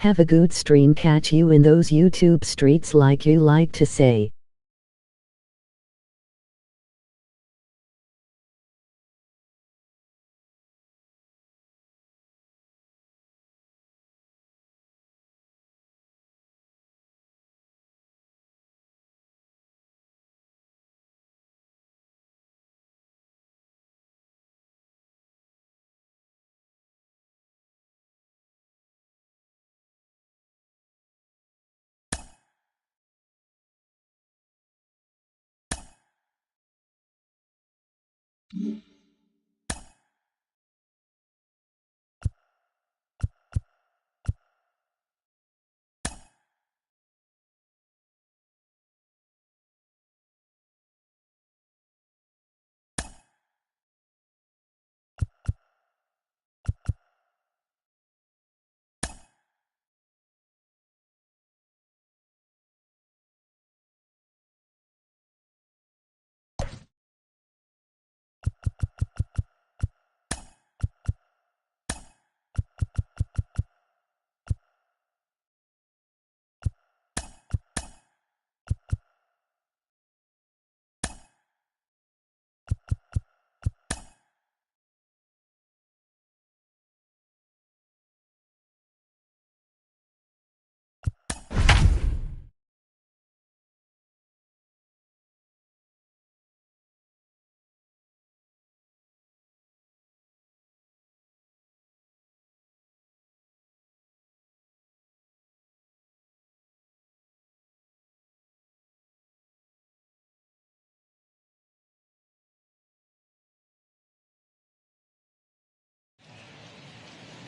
Have a good stream. Catch you in those YouTube streets like you like to say.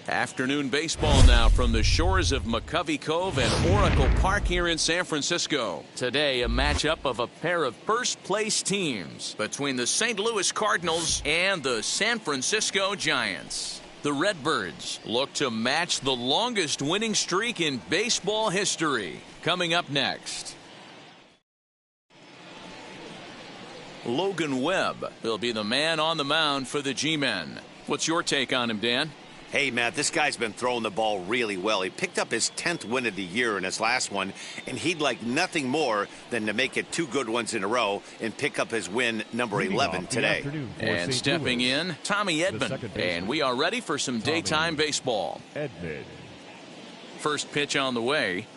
Afternoon baseball now from the shores of McCovey Cove and Oracle Park here in San Francisco. Today, a matchup of a pair of first-place teams between the St. Louis Cardinals and the San Francisco Giants. The Redbirds look to match the longest winning streak in baseball history. Coming up next, Logan Webb will be the man on the mound for the G-Men. What's your take on him, Dan? Hey, Matt, this guy's been throwing the ball really well. He picked up his 10th win of the year in his last one, and he'd like nothing more than to make it 2 good ones in a row and pick up his win number 11 today. And stepping in, Tommy Edman. And we are ready for some daytime baseball. First pitch on the way.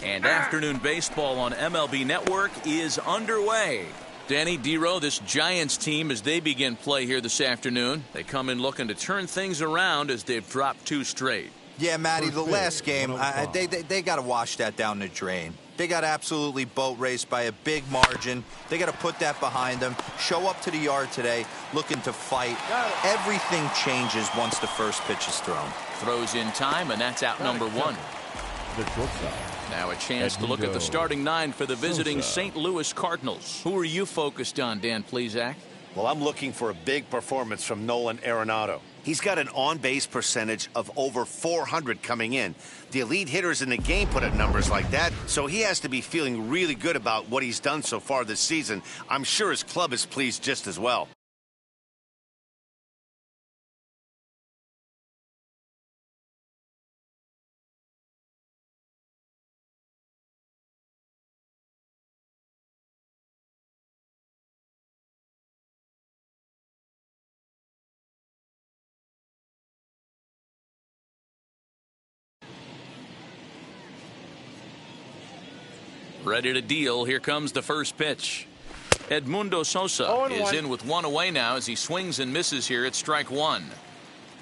And afternoon baseball on MLB Network is underway. Danny Dero, this Giants team, as they begin play here this afternoon, they come in looking to turn things around as they've dropped 2 straight. Yeah, Matty, the last game, they got to wash that down the drain. They got absolutely boat raced by a big margin. They got to put that behind them, show up to the yard today, looking to fight. Everything changes once the first pitch is thrown. Throws in time, and that's out number 1. Now a chance to look at the starting 9 for the visiting St. Louis Cardinals. Who are you focused on, Dan Plesac? Well, I'm looking for a big performance from Nolan Arenado. He's got an on-base percentage of over 400 coming in. The elite hitters in the game put up numbers like that, so he has to be feeling really good about what he's done so far this season. I'm sure his club is pleased just as well. Ready to deal. Here comes the first pitch. Edmundo Sosa is in with 1 away now as he swings and misses here at strike 1.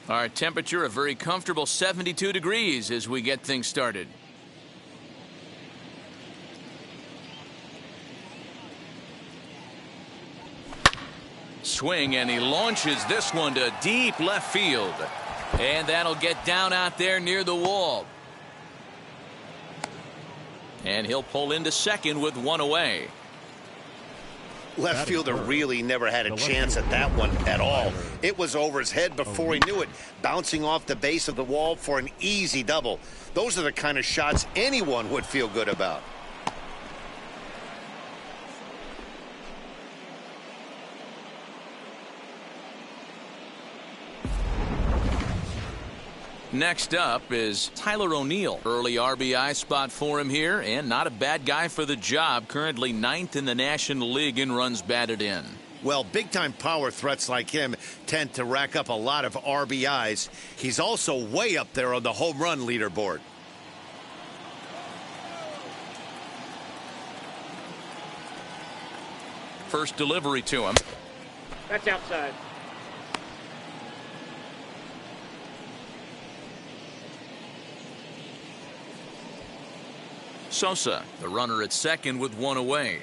Our temperature a very comfortable 72 degrees as we get things started. Swing, and he launches this one to deep left field. And that'll get down out there near the wall. And he'll pull into second with 1 away. Left fielder really never had a chance at that one at all. It was over his head before he knew it, bouncing off the base of the wall for an easy double. Those are the kind of shots anyone would feel good about. Next up is Tyler O'Neill. Early RBI spot for him here, and not a bad guy for the job. Currently 9th in the National League in runs batted in. Well, big-time power threats like him tend to rack up a lot of RBIs. He's also way up there on the home run leaderboard. First delivery to him. That's outside. Sosa, the runner at second with one away.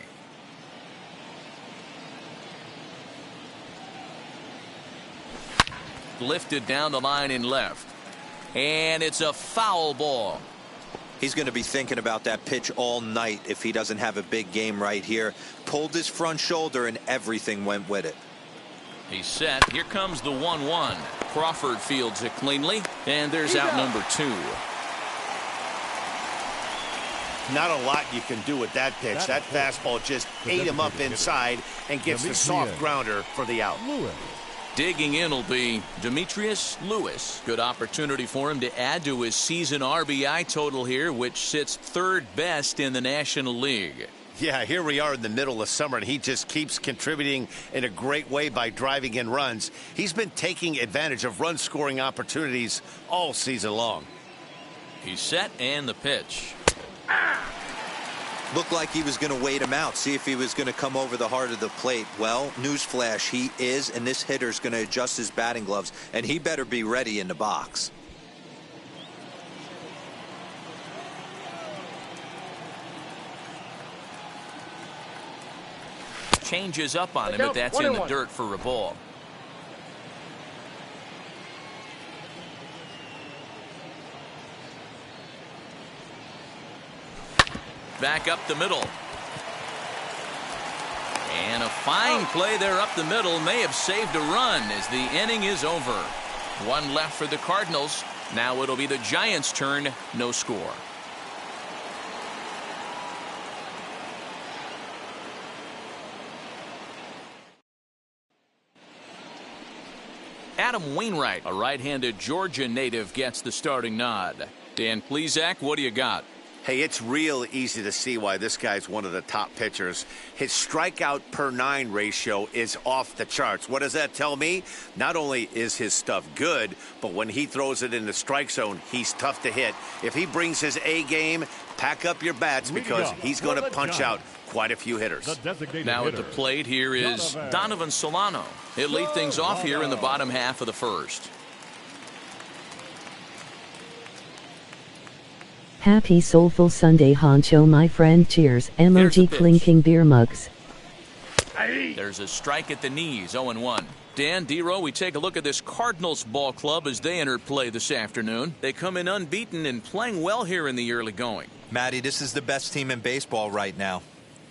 Lifted down the line in left. And it's a foul ball. He's going to be thinking about that pitch all night if he doesn't have a big game right here. Pulled his front shoulder and everything went with it. He's set. Here comes the 1-1. Crawford fields it cleanly. And there's out number 2. Not a lot you can do with that pitch. That fastball just ate him up inside and gets the soft grounder for the out. Digging in will be Demetrius Lewis. Good opportunity for him to add to his season RBI total here, which sits 3rd best in the National League. Yeah, here we are in the middle of summer, and he just keeps contributing in a great way by driving in runs. He's been taking advantage of run-scoring opportunities all season long. He's set, and the pitch. Looked like he was going to wait him out, see if he was going to come over the heart of the plate. Well, newsflash, he is, and this hitter's going to adjust his batting gloves, and he better be ready in the box. Changes up on him, but that's in the dirt for a ball. Back up the middle. And a fine play there up the middle may have saved a run as the inning is over. One left for the Cardinals. Now it'll be the Giants' turn. No score. Adam Wainwright, a right-handed Georgia native, gets the starting nod. Dan Plesac, what do you got? Hey, it's real easy to see why this guy's one of the top pitchers. His strikeout per 9 ratio is off the charts. What does that tell me? Not only is his stuff good, but when he throws it in the strike zone, he's tough to hit. If he brings his A game, pack up your bats because he's going to punch out quite a few hitters. Now at the plate here is Donovan Solano. He'll lead things off here in the bottom half of the first. Happy soulful Sunday, Honcho, my friend. Cheers. Emoji clinking beer mugs. There's a strike at the knees, 0-1. Dan, D-Row, we take a look at this Cardinals ball club as they enter play this afternoon. They come in unbeaten and playing well here in the early going. Matty, this is the best team in baseball right now.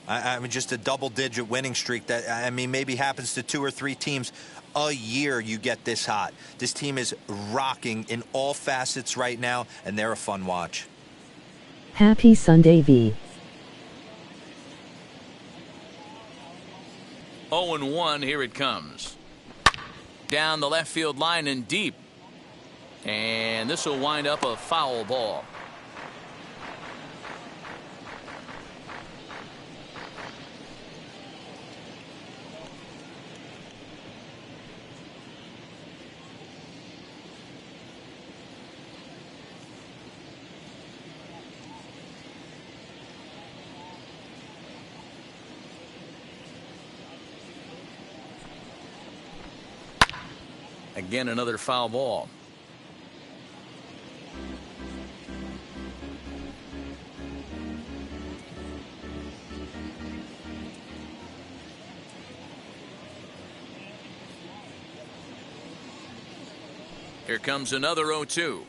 I mean, just a double-digit winning streak that, I mean, maybe happens to 2 or 3 teams a year you get this hot. This team is rocking in all facets right now, and they're a fun watch. Happy Sunday, V. 0-1, here it comes. Down the left field line and deep. And this will wind up a foul ball. Again, another foul ball. Here comes another 0-2.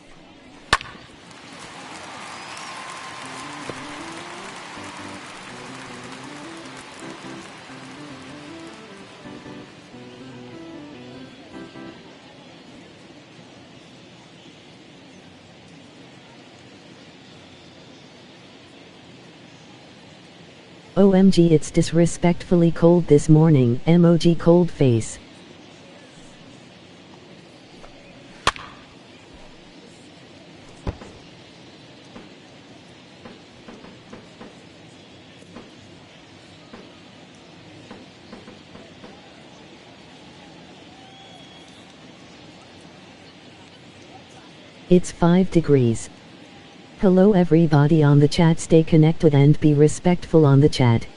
OMG, it's disrespectfully cold this morning. Emoji cold face. It's 5 degrees. Hello everybody on the chat, stay connected and be respectful on the chat.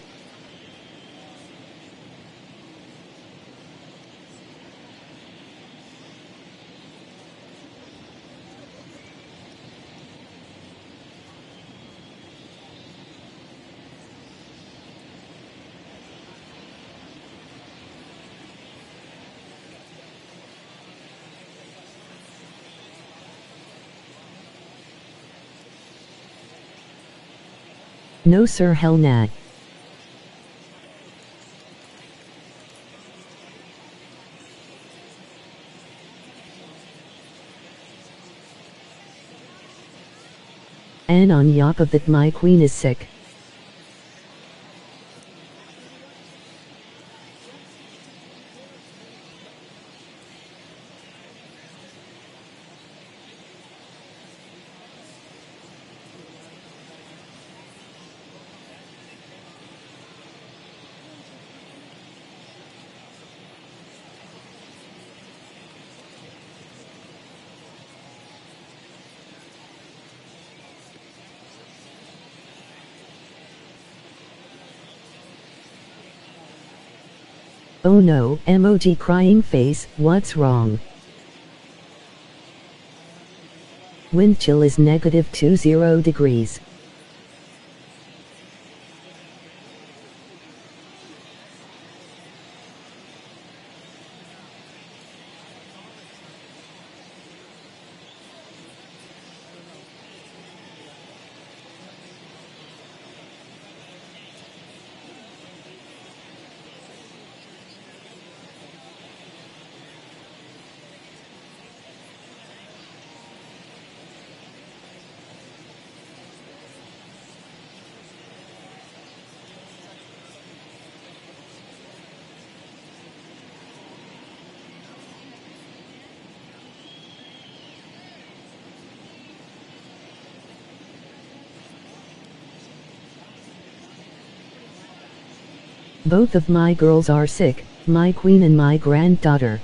No sir, hell nah. And on top of that my queen is sick. Oh no, emoji crying face, what's wrong? Wind chill is -20 degrees. Both of my girls are sick, my queen and my granddaughter.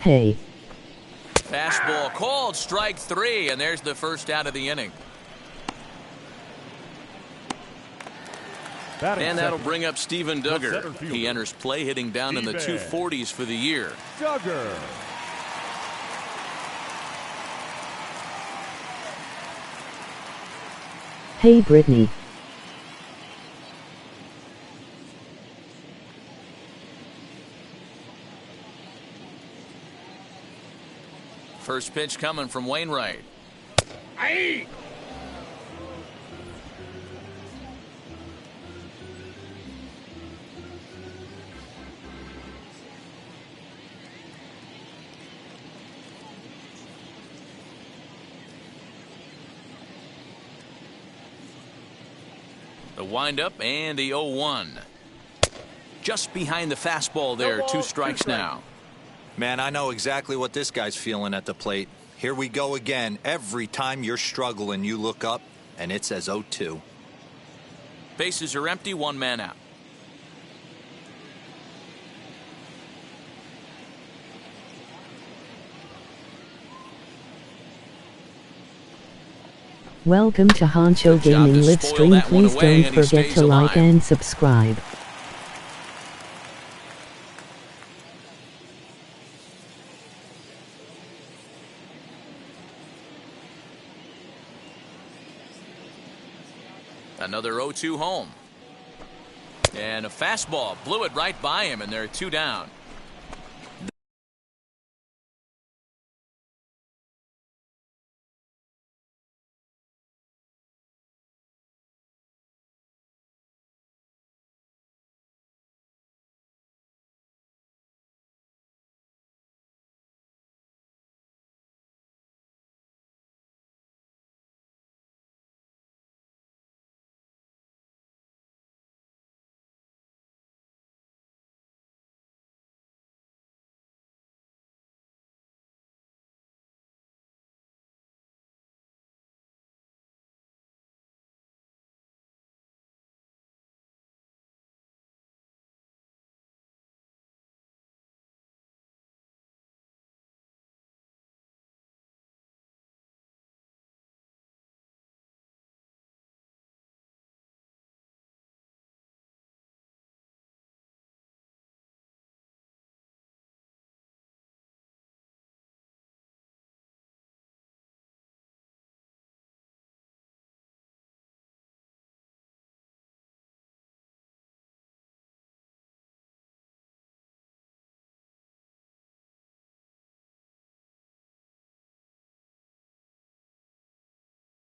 Hey. Fastball called, strike 3, and there's the first out of the inning. And that'll bring up Steven Duggar. He enters play hitting down in the 240s for the year. Duggar. Hey Brittany. First pitch coming from Wainwright. Aye. The windup and the 0-1. Just behind the fastball there, 2 strikes now. Man, I know exactly what this guy's feeling at the plate. Here we go again. Every time you're struggling, you look up, and it says 0-2. Bases are empty, 1 man out. Welcome to Honcho Gaming live stream. Please don't forget to like and subscribe. Another 0-2 home. And a fastball blew it right by him, and they're 2 down.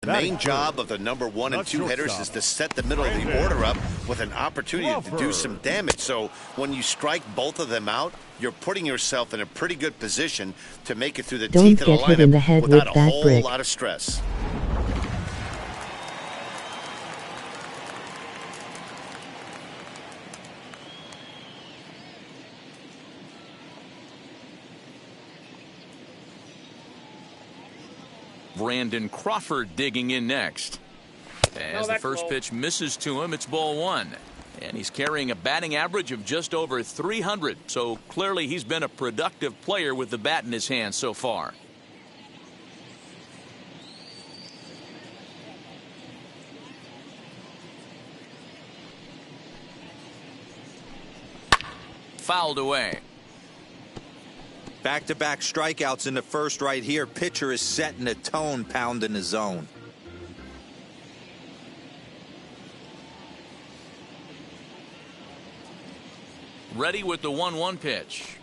The main job of the number 1 and 2 hitters is to set the middle of the order up with an opportunity to do some damage. So when you strike both of them out, you're putting yourself in a pretty good position to make it through the teeth of the Don't get hit in the lineup head without with a that whole brick. lot of stress. Brandon Crawford digging in next. As the first pitch misses to him, it's ball 1. And he's carrying a batting average of just over 300. So clearly he's been a productive player with the bat in his hand so far. Fouled away. Back-to-back strikeouts in the first right here. Pitcher is setting the tone, pounding the zone. Ready with the 1-1 pitch.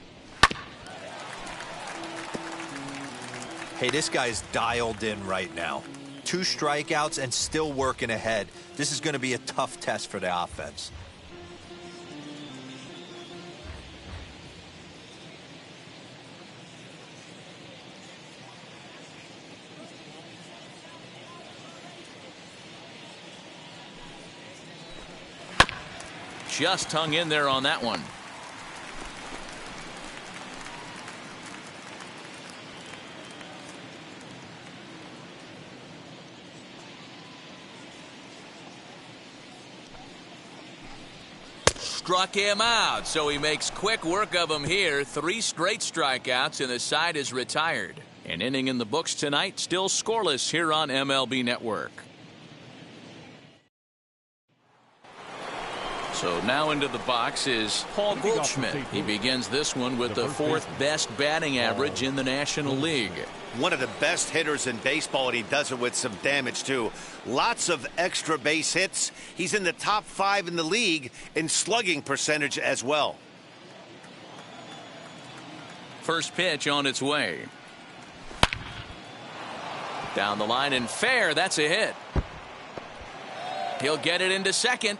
Hey, this guy's dialed in right now. 2 strikeouts and still working ahead. This is going to be a tough test for the offense. Just hung in there on that one. Struck him out, so he makes quick work of him here. 3 straight strikeouts, and the side is retired. An inning in the books tonight, still scoreless here on MLB Network. So now into the box is Paul Goldschmidt. He begins this one with the 4th best batting average in the National League. One of the best hitters in baseball, and he does it with some damage too. Lots of extra base hits. He's in the top 5 in the league in slugging percentage as well. First pitch on its way. Down the line and fair. That's a hit. He'll get it into second.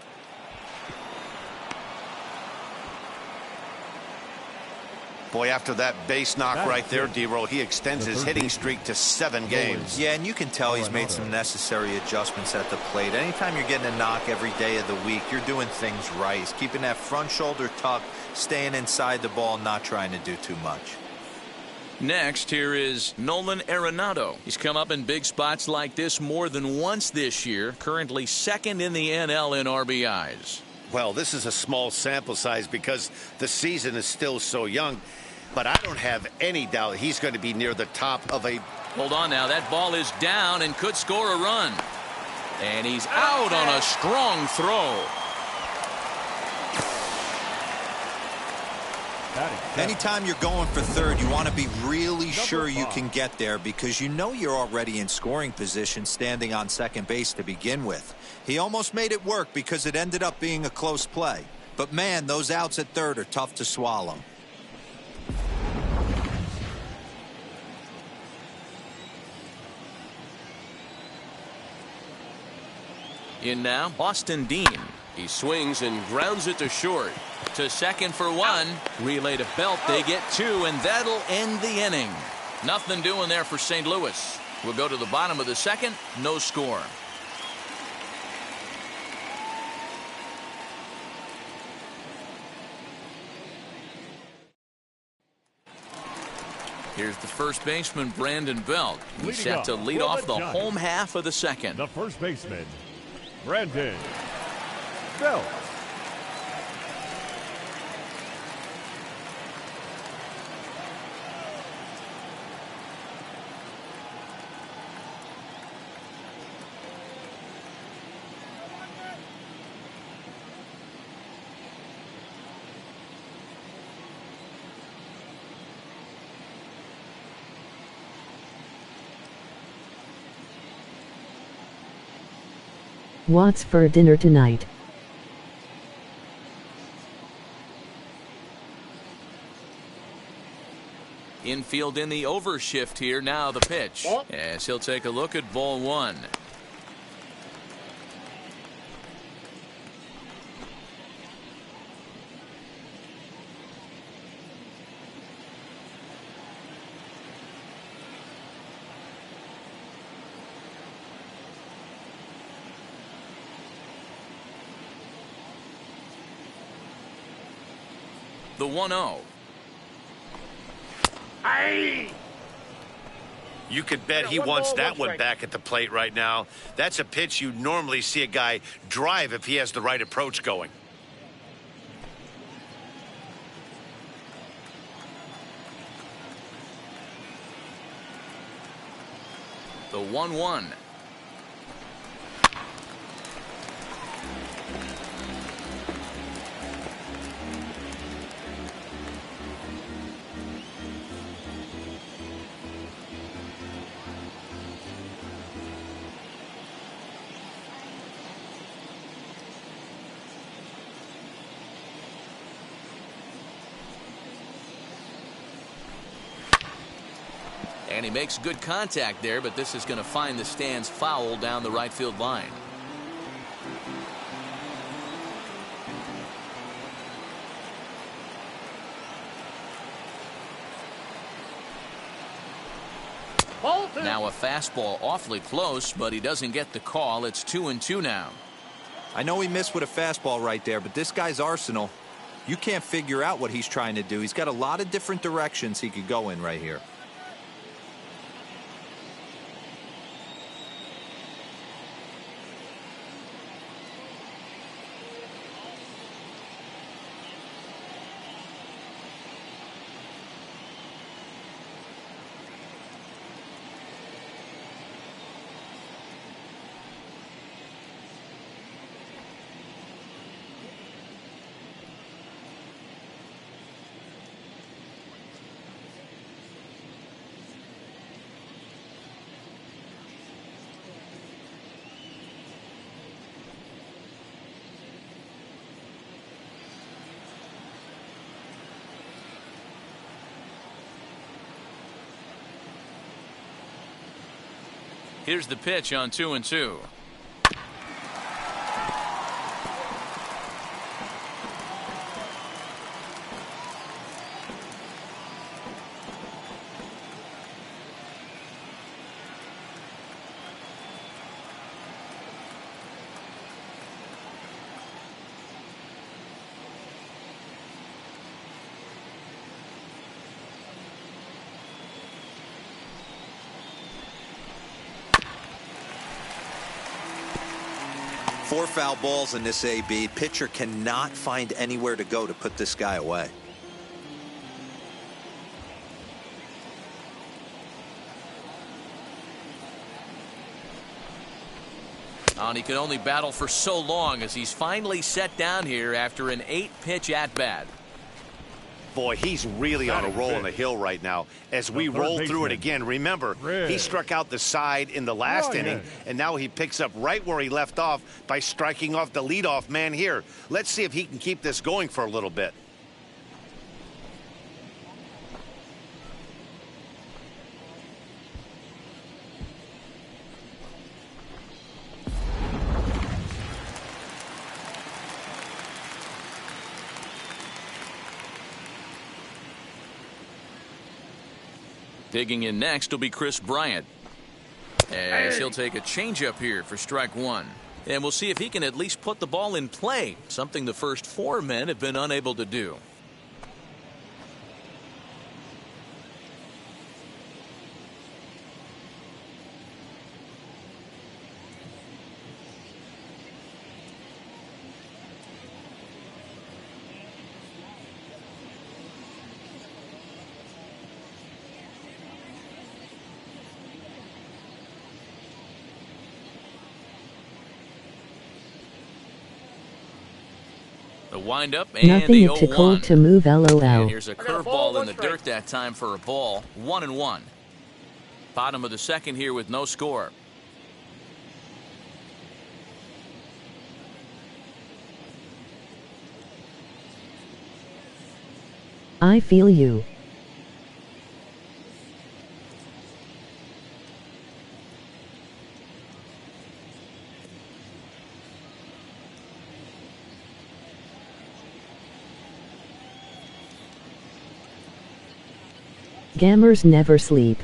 Boy, after that base knock right there, D-Roll, he extends his hitting streak to 7 games. Yeah, and you can tell he's made some necessary adjustments at the plate. Anytime you're getting a knock every day of the week, you're doing things right. He's keeping that front shoulder tucked, staying inside the ball, not trying to do too much. Next, here is Nolan Arenado. He's come up in big spots like this more than once this year, currently 2nd in the NL in RBIs. Well, this is a small sample size because the season is still so young, but I don't have any doubt he's going to be near the top of a... Hold on now, that ball is down and could score a run. And he's out on a strong throw. Anytime you're going for third, you want to be really sure you can get there because you know you're already in scoring position standing on second base to begin with. He almost made it work because it ended up being a close play. But man, those outs at third are tough to swallow. In now, Austin Dean. He swings and grounds it to short. To second for 1. Relay to Belt. They get 2, and that'll end the inning. Nothing doing there for St. Louis. We'll go to the bottom of the second. No score. Here's the first baseman, Brandon Belt. He's set to lead off the home half of the second. The first baseman, Brandon Belt. What's for dinner tonight? Infield in the overshift here. Now the pitch. As he'll take a look at ball 1. The 1-0. You could bet he wants that one back at the plate right now. That's a pitch you normally see a guy drive if he has the right approach going. The 1-1. And he makes good contact there, but this is going to find the stands foul down the right field line. Now a fastball awfully close, but he doesn't get the call. It's 2-2 now. I know he missed with a fastball right there, but this guy's arsenal, you can't figure out what he's trying to do. He's got a lot of different directions he could go in right here. Here's the pitch on 2-2. Four foul balls in this AB. Pitcher cannot find anywhere to go to put this guy away. And he could only battle for so long as he's finally set down here after an 8-pitch at-bat. Boy, he's really on a roll on the hill right now. As we roll through it again, remember, he struck out the side in the last inning, and now he picks up right where he left off by striking off the leadoff man here. Let's see if he can keep this going for a little bit. Digging in next will be Chris Bryant, as he'll take a changeup here for strike one. And we'll see if he can at least put the ball in play, something the first four men have been unable to do. The windup and Nothing the too 0-1. cold to move, LOL. And here's a curveball in the dirt that time for a ball. 1-1. Bottom of the second here with no score. I feel you. Gamers never sleep.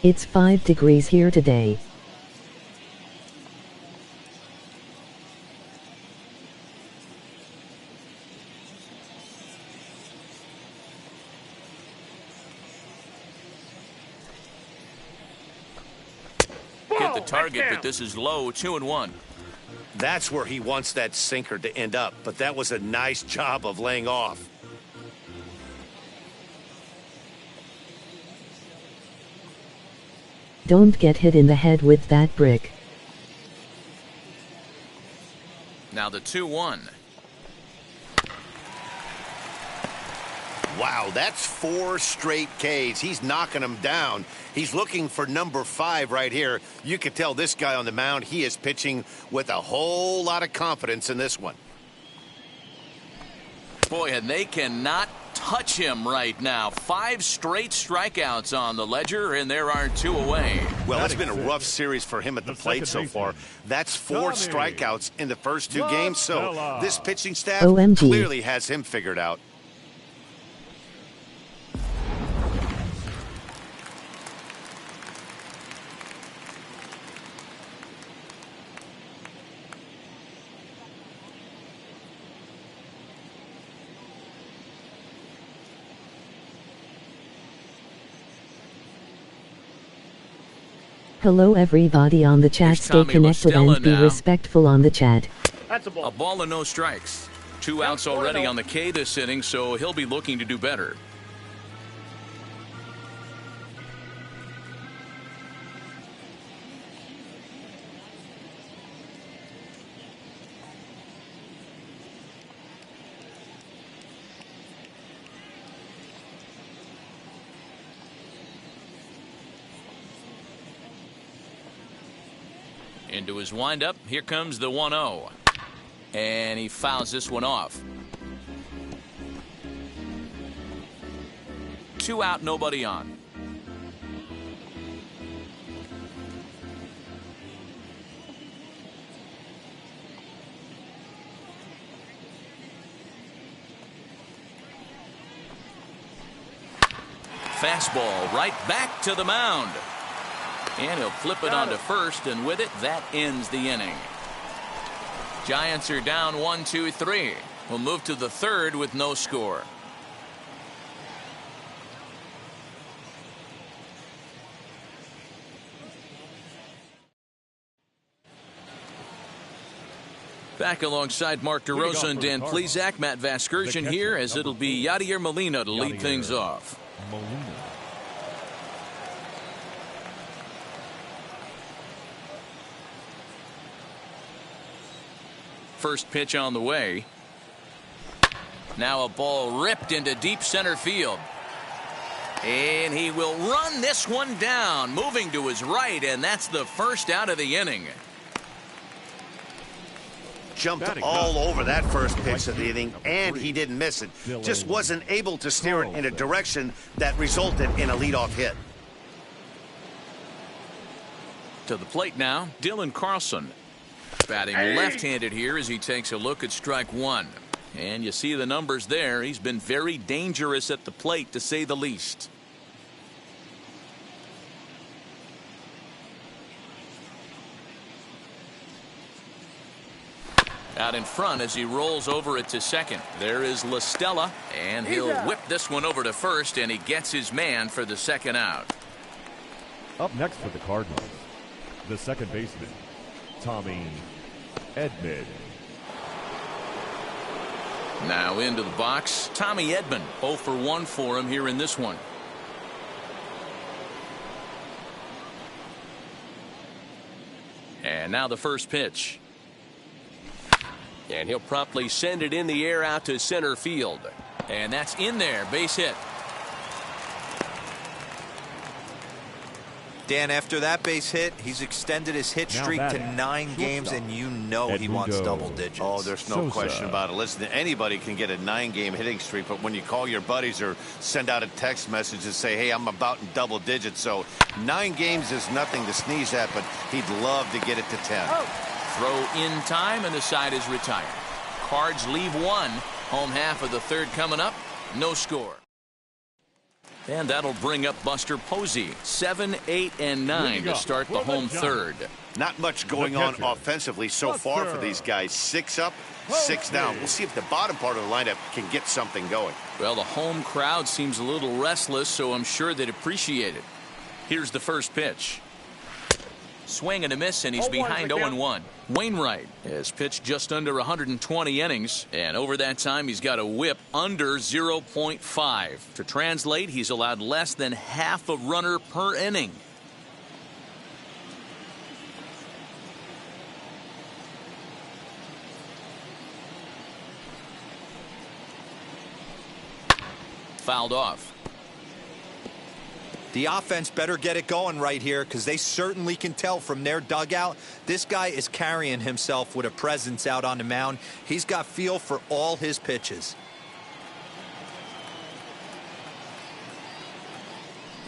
It's 5 degrees here today. Hit the target, but this is low, 2-1. That's where he wants that sinker to end up, but that was a nice job of laying off. Don't get hit in the head with that brick. Now the 2-1. Wow, that's 4 straight Ks. He's knocking them down. He's looking for number 5 right here. You can tell this guy on the mound, he is pitching with a whole lot of confidence in this one. Boy, and they cannot touch him right now. 5 straight strikeouts on the ledger, and there are 2 away. Well, it's been a rough series for him at the plate so far. That's 4 strikeouts in the first 2 games, so this pitching staff OMG. clearly has him figured out. Hello everybody on the chat. Here's Stay Tommy connected LaStella and be now. respectful on the chat. A ball and no strikes. 2 outs already on the K this inning, so he'll be looking to do better. Into his windup, here comes the 1-0. And he fouls this one off. 2 out, nobody on. Fastball right back to the mound. And he'll flip it onto first, and with it, that ends the inning. Giants are down 1-2-3. We'll move to the 3rd with no score. Back alongside Mark DeRosa and Dan Plesac, Matt Vasgersian here, as it'll be Yadier Molina to lead things off. First pitch on the way. Now a ball ripped into deep center field. And he will run this one down, moving to his right, and that's the first out of the inning. Jumped all over that first pitch of the inning, and he didn't miss it. Just wasn't able to steer it in a direction that resulted in a leadoff hit. To the plate now, Dylan Carlson. Batting left-handed here as he takes a look at strike 1. And you see the numbers there. He's been very dangerous at the plate, to say the least. Out in front as he rolls over it to second. There is LaStella, and he'll whip this one over to first, and he gets his man for the second out. Up next for the Cardinals, the second baseman, Tommy Edman. Now into the box, Tommy Edman. 0 for 1 for him here in this one. And now the first pitch. And he'll promptly send it in the air out to center field. And that's in there, base hit. Dan, after that base hit, he's extended his hit streak to 9 games, and you know he wants double digits. Oh, there's no question about it. Listen, anybody can get a 9-game hitting streak, but when you call your buddies or send out a text message and say, hey, I'm about in double digits, so 9 games is nothing to sneeze at, but he'd love to get it to 10. Throw in time, and the side is retired. Cards leave 1. Home half of the 3rd coming up. No score. And that'll bring up Buster Posey. 7, 8, and 9 to start the home third. Not much going on offensively so far for these guys. 6 up, 6 down. We'll see if the bottom part of the lineup can get something going. Well, the home crowd seems a little restless, so I'm sure they'd appreciate it. Here's the first pitch. Swing and a miss, and he's behind 0-1. Wainwright has pitched just under 120 innings, and over that time he's got a whip under 0.5. To translate, he's allowed less than half a runner per inning. Fouled off. The offense better get it going right here, because they certainly can tell from their dugout this guy is carrying himself with a presence out on the mound. He's got feel for all his pitches.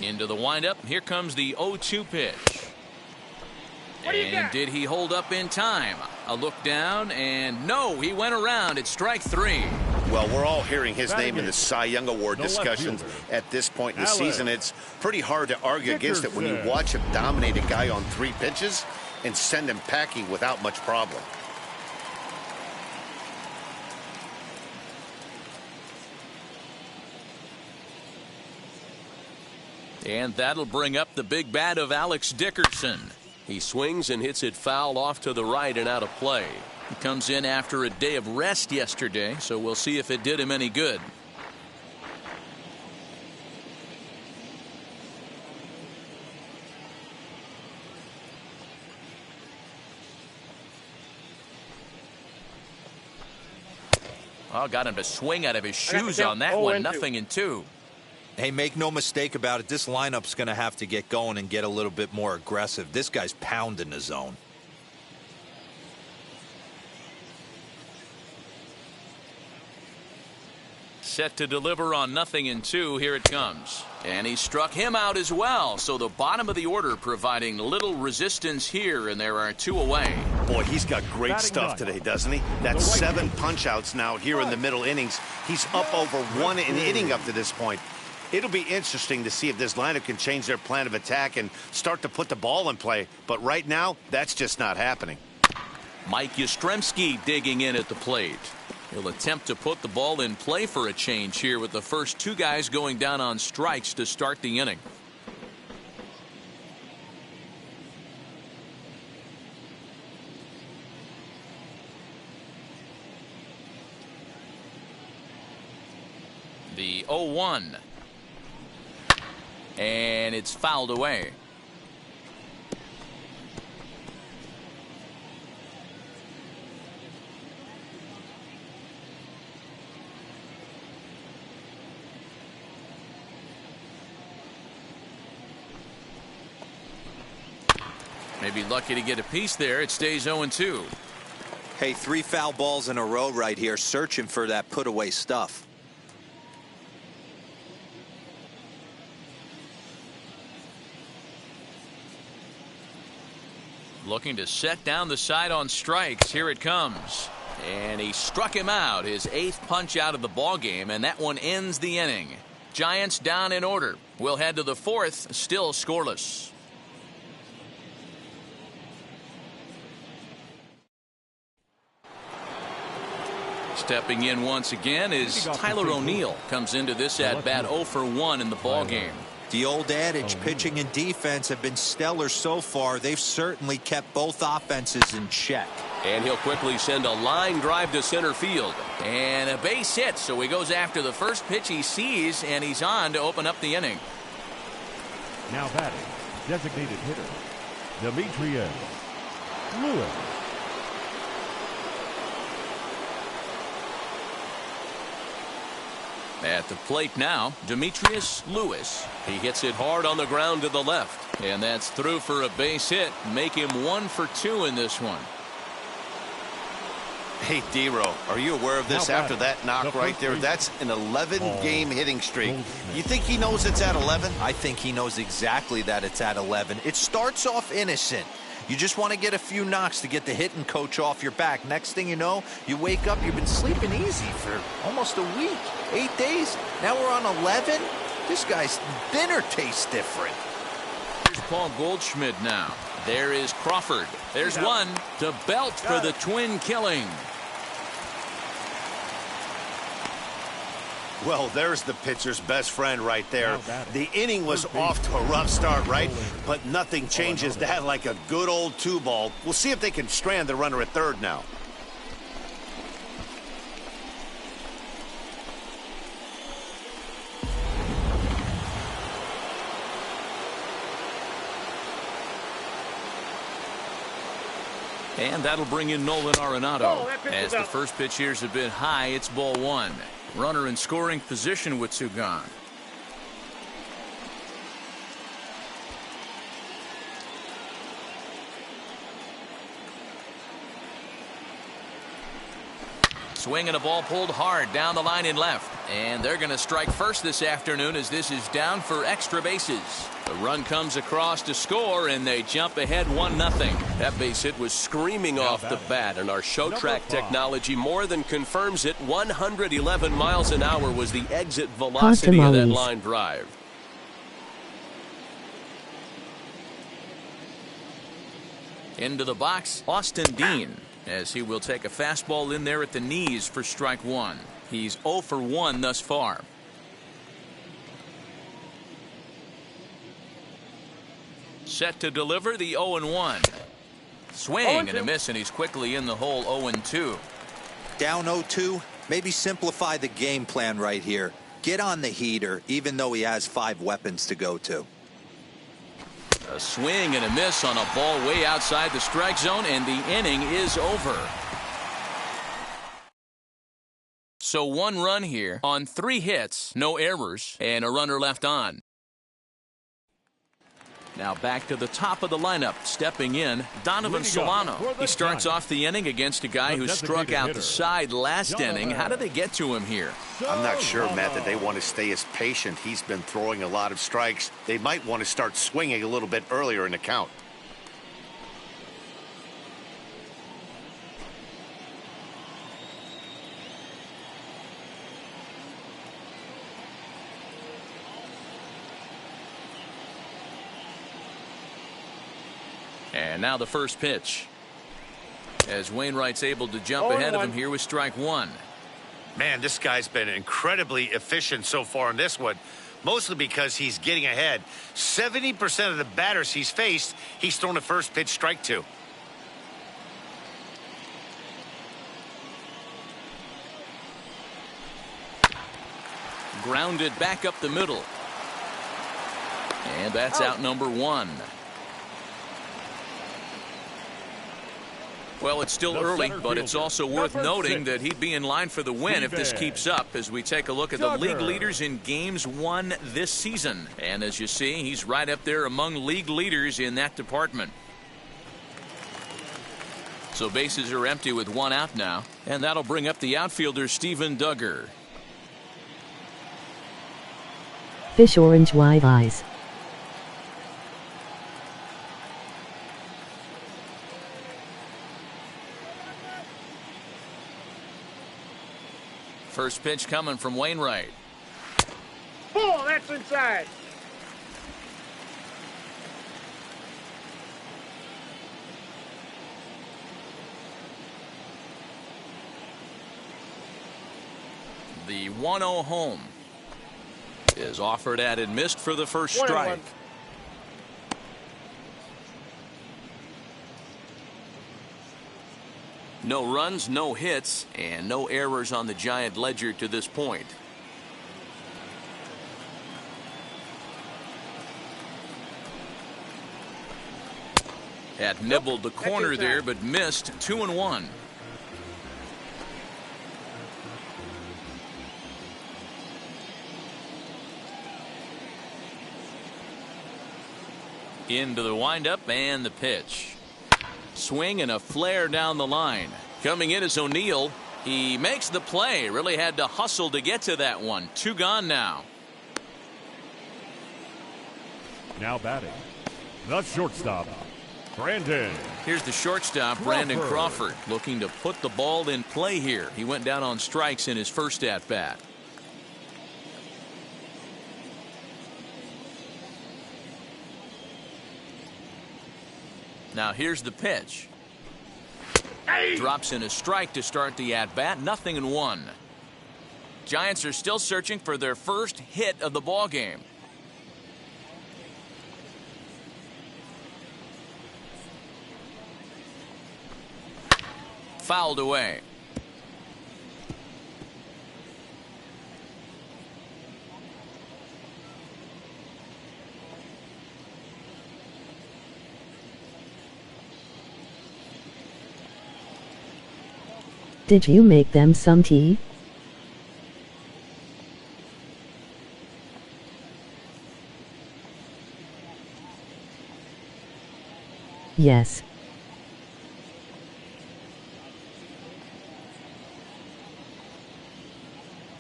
Into the windup. Here comes the 0-2 pitch. And did he hold up in time? A look down, and no, he went around. It's strike 3. Well, we're all hearing his name in the Cy Young Award discussions at this point in the season. It's pretty hard to argue against it when you watch him dominate a guy on 3 pitches and send him packing without much problem. And that'll bring up the big bat of Alex Dickerson. He swings and hits it foul off to the right and out of play. He comes in after a day of rest yesterday, so we'll see if it did him any good. Oh, got him to swing out of his shoes on that one. 0-2. Hey, make no mistake about it. This lineup's going to have to get going and get a little bit more aggressive. This guy's pounding the zone. Set to deliver on 0-2. Here it comes. And he struck him out as well. So the bottom of the order providing little resistance here, and there are 2 away. Boy, he's got great stuff today, doesn't he? That's 7 punch-outs now here in the middle innings. He's up over 1 an inning up to this point. It'll be interesting to see if this lineup can change their plan of attack and start to put the ball in play. But right now, that's just not happening. Mike Yastrzemski digging in at the plate. He'll attempt to put the ball in play for a change here with the first 2 guys going down on strikes to start the inning. The 0-1. And it's fouled away. Maybe lucky to get a piece there. It stays 0-2. Hey, 3 foul balls in a row right here, searching for that put away stuff. Looking to set down the side on strikes. Here it comes. And he struck him out. His 8th punch out of the ball game, and that one ends the inning. Giants down in order. We'll head to the 4th, still scoreless. Stepping in once again is Tyler O'Neill. Comes into this at bat 0 for 1 in the ball game. The old adage, pitching and defense have been stellar so far. They've certainly kept both offenses in check. And he'll quickly send a line drive to center field. And a base hit, so he goes after the first pitch he sees, and he's on to open up the inning. Now batting, designated hitter, Demetrius Lewis. At the plate now, Demetrius Lewis. He hits it hard on the ground to the left. And that's through for a base hit. Make him 1 for 2 in this one. Hey, D-Row, are you aware of this after that knock right there? That's an 11-game hitting streak. You think he knows it's at 11? I think he knows exactly that it's at 11. It starts off innocent. You just want to get a few knocks to get the hitting coach off your back. Next thing you know, you wake up, you've been sleeping easy for almost a week, 8 days. Now we're on 11. This guy's dinner tastes different. Here's Paul Goldschmidt now. There is Crawford. There's one to belt for the twin killing. Well, there's the pitcher's best friend right there. The inning was off to a rough start, right? But nothing changes that like a good old 2-ball. We'll see if they can strand the runner at third now. And that'll bring in Nolan Arenado. As the first pitch here is a bit high, it's ball 1. Runner in scoring position with 2 gone. Swing and a ball pulled hard down the line in left. And they're going to strike first this afternoon as this is down for extra bases. The run comes across to score, and they jump ahead 1-0. That base hit was screaming off the bat, and our show track technology more than confirms it. 111 miles an hour was the exit velocity of that line drive. Into the box, Austin Dean, as he will take a fastball in there at the knees for strike 1. He's 0 for 1 thus far. Set to deliver the 0-1. Swing and a miss, and he's quickly in the hole. 0-2. Down 0-2. Maybe simplify the game plan right here. Get on the heater, even though he has 5 weapons to go to. A swing and a miss on a ball way outside the strike zone, and the inning is over. So 1 run here on 3 hits, no errors, and a runner left on. Now back to the top of the lineup. Stepping in, Donovan Solano. He starts off the inning against a guy who struck out the side last inning. How did they get to him here? I'm not sure, Matt, that they want to stay as patient. He's been throwing a lot of strikes. They might want to start swinging a little bit earlier in the count. And now the first pitch. As Wainwright's able to jump ahead of him here with strike 1. Man, this guy's been incredibly efficient so far in this one, mostly because he's getting ahead. 70% of the batters he's faced, he's thrown a first pitch strike to. Grounded back up the middle. And that's out number 1. Well, it's still early, but it's also worth noting that he'd be in line for the win if this keeps up as we take a look at the league leaders in games won this season. And as you see, he's right up there among league leaders in that department. So bases are empty with 1 out now, and that'll bring up the outfielder Steven Duggar. Fish orange wide eyes. First pitch coming from Wainwright. Ball, that's inside. The 1-0 home is offered at and missed for the first strike. No runs, no hits, and no errors on the Giant ledger to this point. Had nibbled the corner there, but missed. 2-1. Into the windup and the pitch. Swing and a flare down the line. Coming in is O'Neill. He makes the play. Really had to hustle to get to that one. 2 gone now. Now batting, the shortstop, Brandon. Here's the shortstop, Brandon Crawford, looking to put the ball in play here. He went down on strikes in his first at-bat. Now here's the pitch. Drops in a strike to start the at-bat. 0-1. Giants are still searching for their first hit of the ball game. Fouled away. Did you make them some tea? Yes.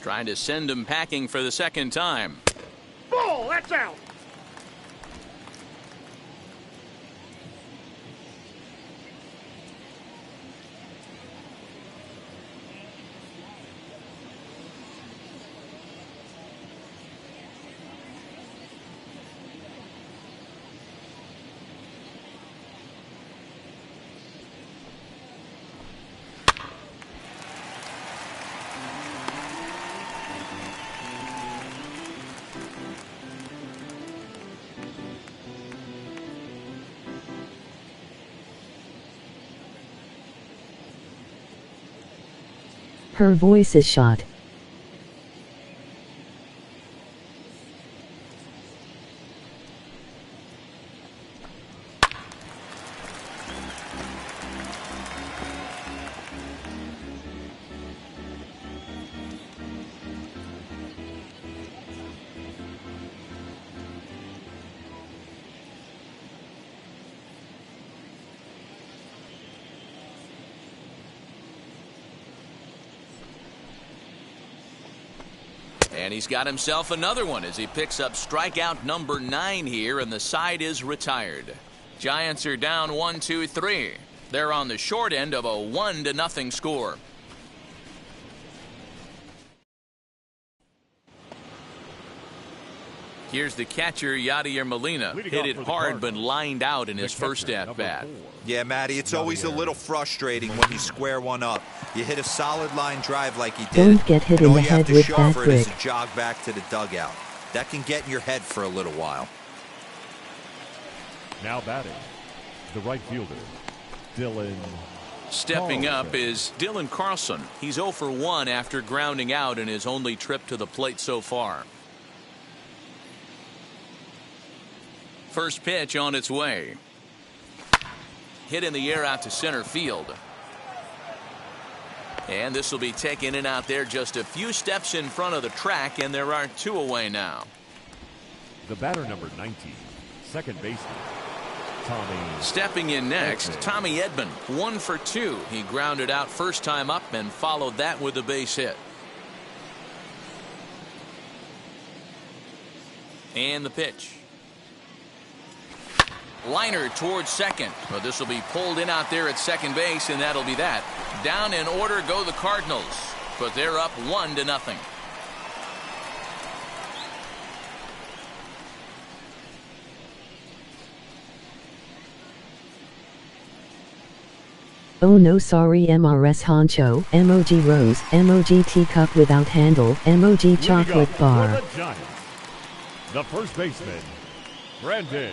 Trying to send him packing for the second time. Ball, that's out. Her voice is shot. And he's got himself another one as he picks up strikeout number 9 here, and the side is retired. Giants are down 1-2-3. They're on the short end of a 1-0 score. Here's the catcher, Yadier Molina. Hit it hard but lined out in his first at-bat. Yeah, Matty, it's always a little frustrating when you square one up. You hit a solid line drive like he did. Don't get hit in the head with that brick. Is to jog back to the dugout. That can get in your head for a little while. Now batting, the right fielder, Dylan. Stepping up is Dylan Carlson. He's 0 for 1 after grounding out in his only trip to the plate so far. First pitch on its way. Hit in the air out to center field. And this will be taken in out there just a few steps in front of the track, and there are 2 away now. The batter number 19, second baseman, Tommy. Stepping in next, Tommy Edman, 1 for 2. He grounded out first time up and followed that with a base hit. And the pitch. Liner towards second. Well, this will be pulled in out there at second base, and that'll be that. Down in order go the Cardinals, but they're up 1-0. Oh no, sorry, MRS Honcho, MOG Rose, MOG teacup without handle, MOG chocolate bar. The Giants, the first baseman, Brandon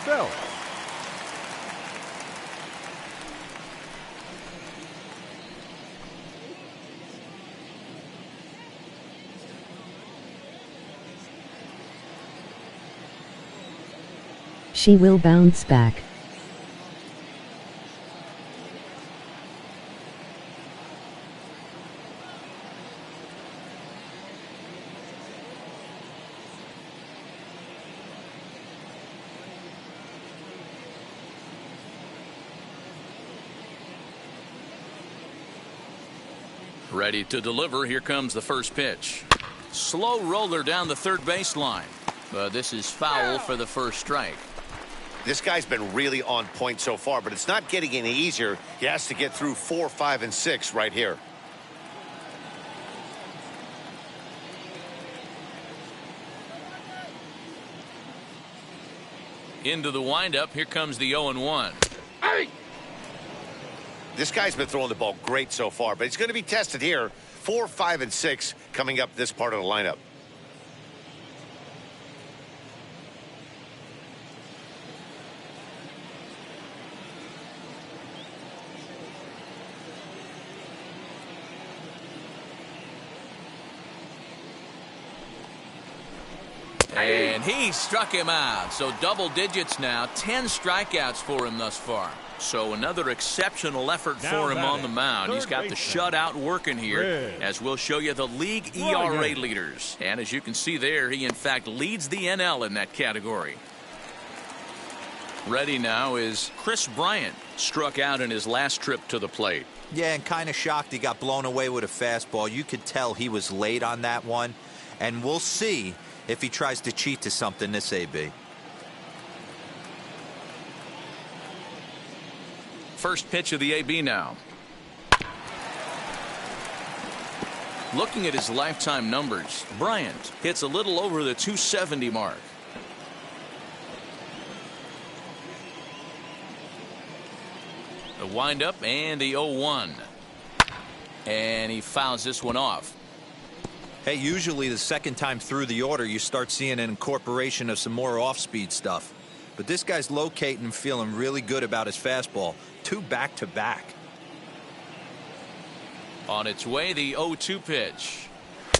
Belt. She will bounce back. Ready to deliver. Here comes the first pitch. Slow roller down the third baseline. This is foul for the first strike. This guy's been really on point so far, but it's not getting any easier. He has to get through 4, 5, and 6 right here. Into the windup. Here comes the 0-1. Hey! This guy's been throwing the ball great so far, but he's going to be tested here. 4, 5, and 6 coming up this part of the lineup. And he struck him out. So double digits now. 10 strikeouts for him thus far. So another exceptional effort for him on the mound. He's got the shutout working here, as we'll show you the league ERA leaders. And as you can see there, he in fact leads the NL in that category. Ready now is Chris Bryant. Struck out in his last trip to the plate. Yeah, and kind of shocked he got blown away with a fastball. You could tell he was late on that one. And we'll see if he tries to cheat to something this AB. First pitch of the AB now. Looking at his lifetime numbers, Bryant hits a little over the 270 mark. The windup and the 0-1. And he fouls this one off. Hey, usually the second time through the order you start seeing an incorporation of some more off-speed stuff. But this guy's locating and feeling really good about his fastball. 2 back-to-back. On its way, the 0-2 pitch.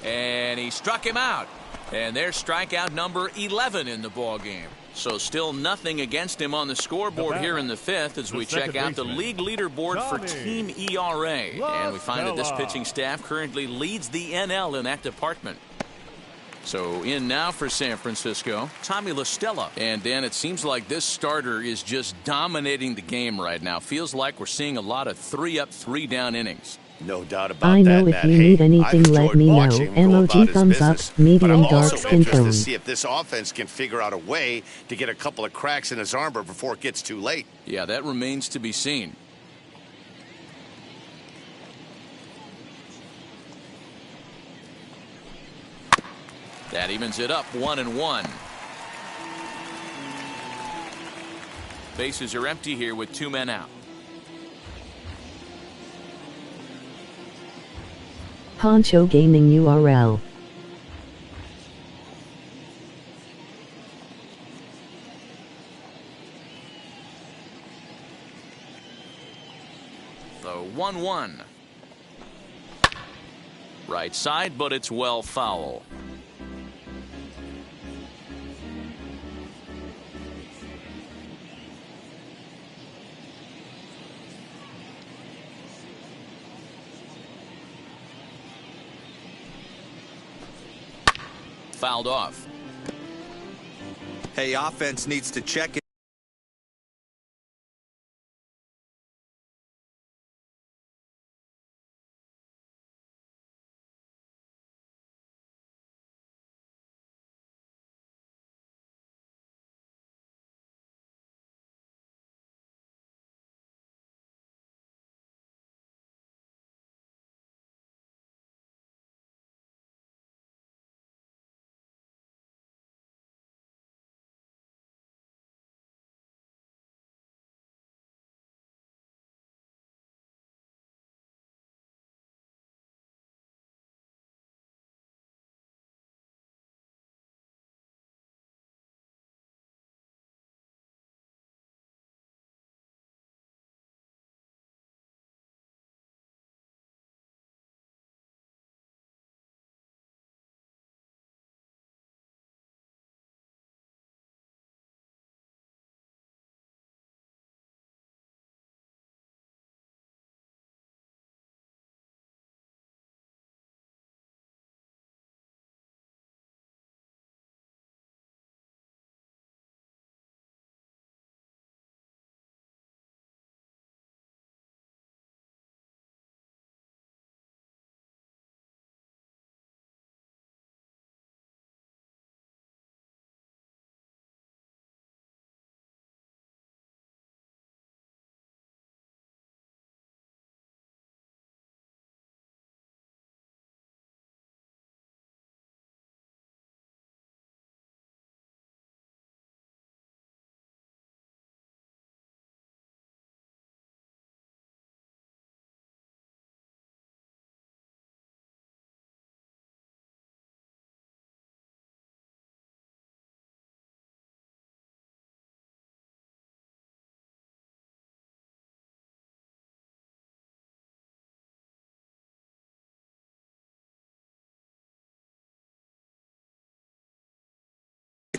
And he struck him out. And there's strikeout number 11 in the ball game. So still nothing against him on the scoreboard here in the 5th as we check out the league leaderboard for team ERA. And we find that this pitching staff currently leads the NL in that department. So in now for San Francisco, Tommy La Stella. And then it seems like this starter is just dominating the game right now. Feels like we're seeing a lot of 3-up, 3-down innings. No doubt about I know that, if you need anything, let me know. MOG thumbs up, medium dark skin tone. To see if this offense can figure out a way to get a couple of cracks in his armor before it gets too late. Yeah, that remains to be seen. That evens it up, 1-1. Bases are empty here with 2 men out. Poncho Gaming URL. The 1-1. Right side, but it's well foul. Fouled off. Hey, offense needs to check it.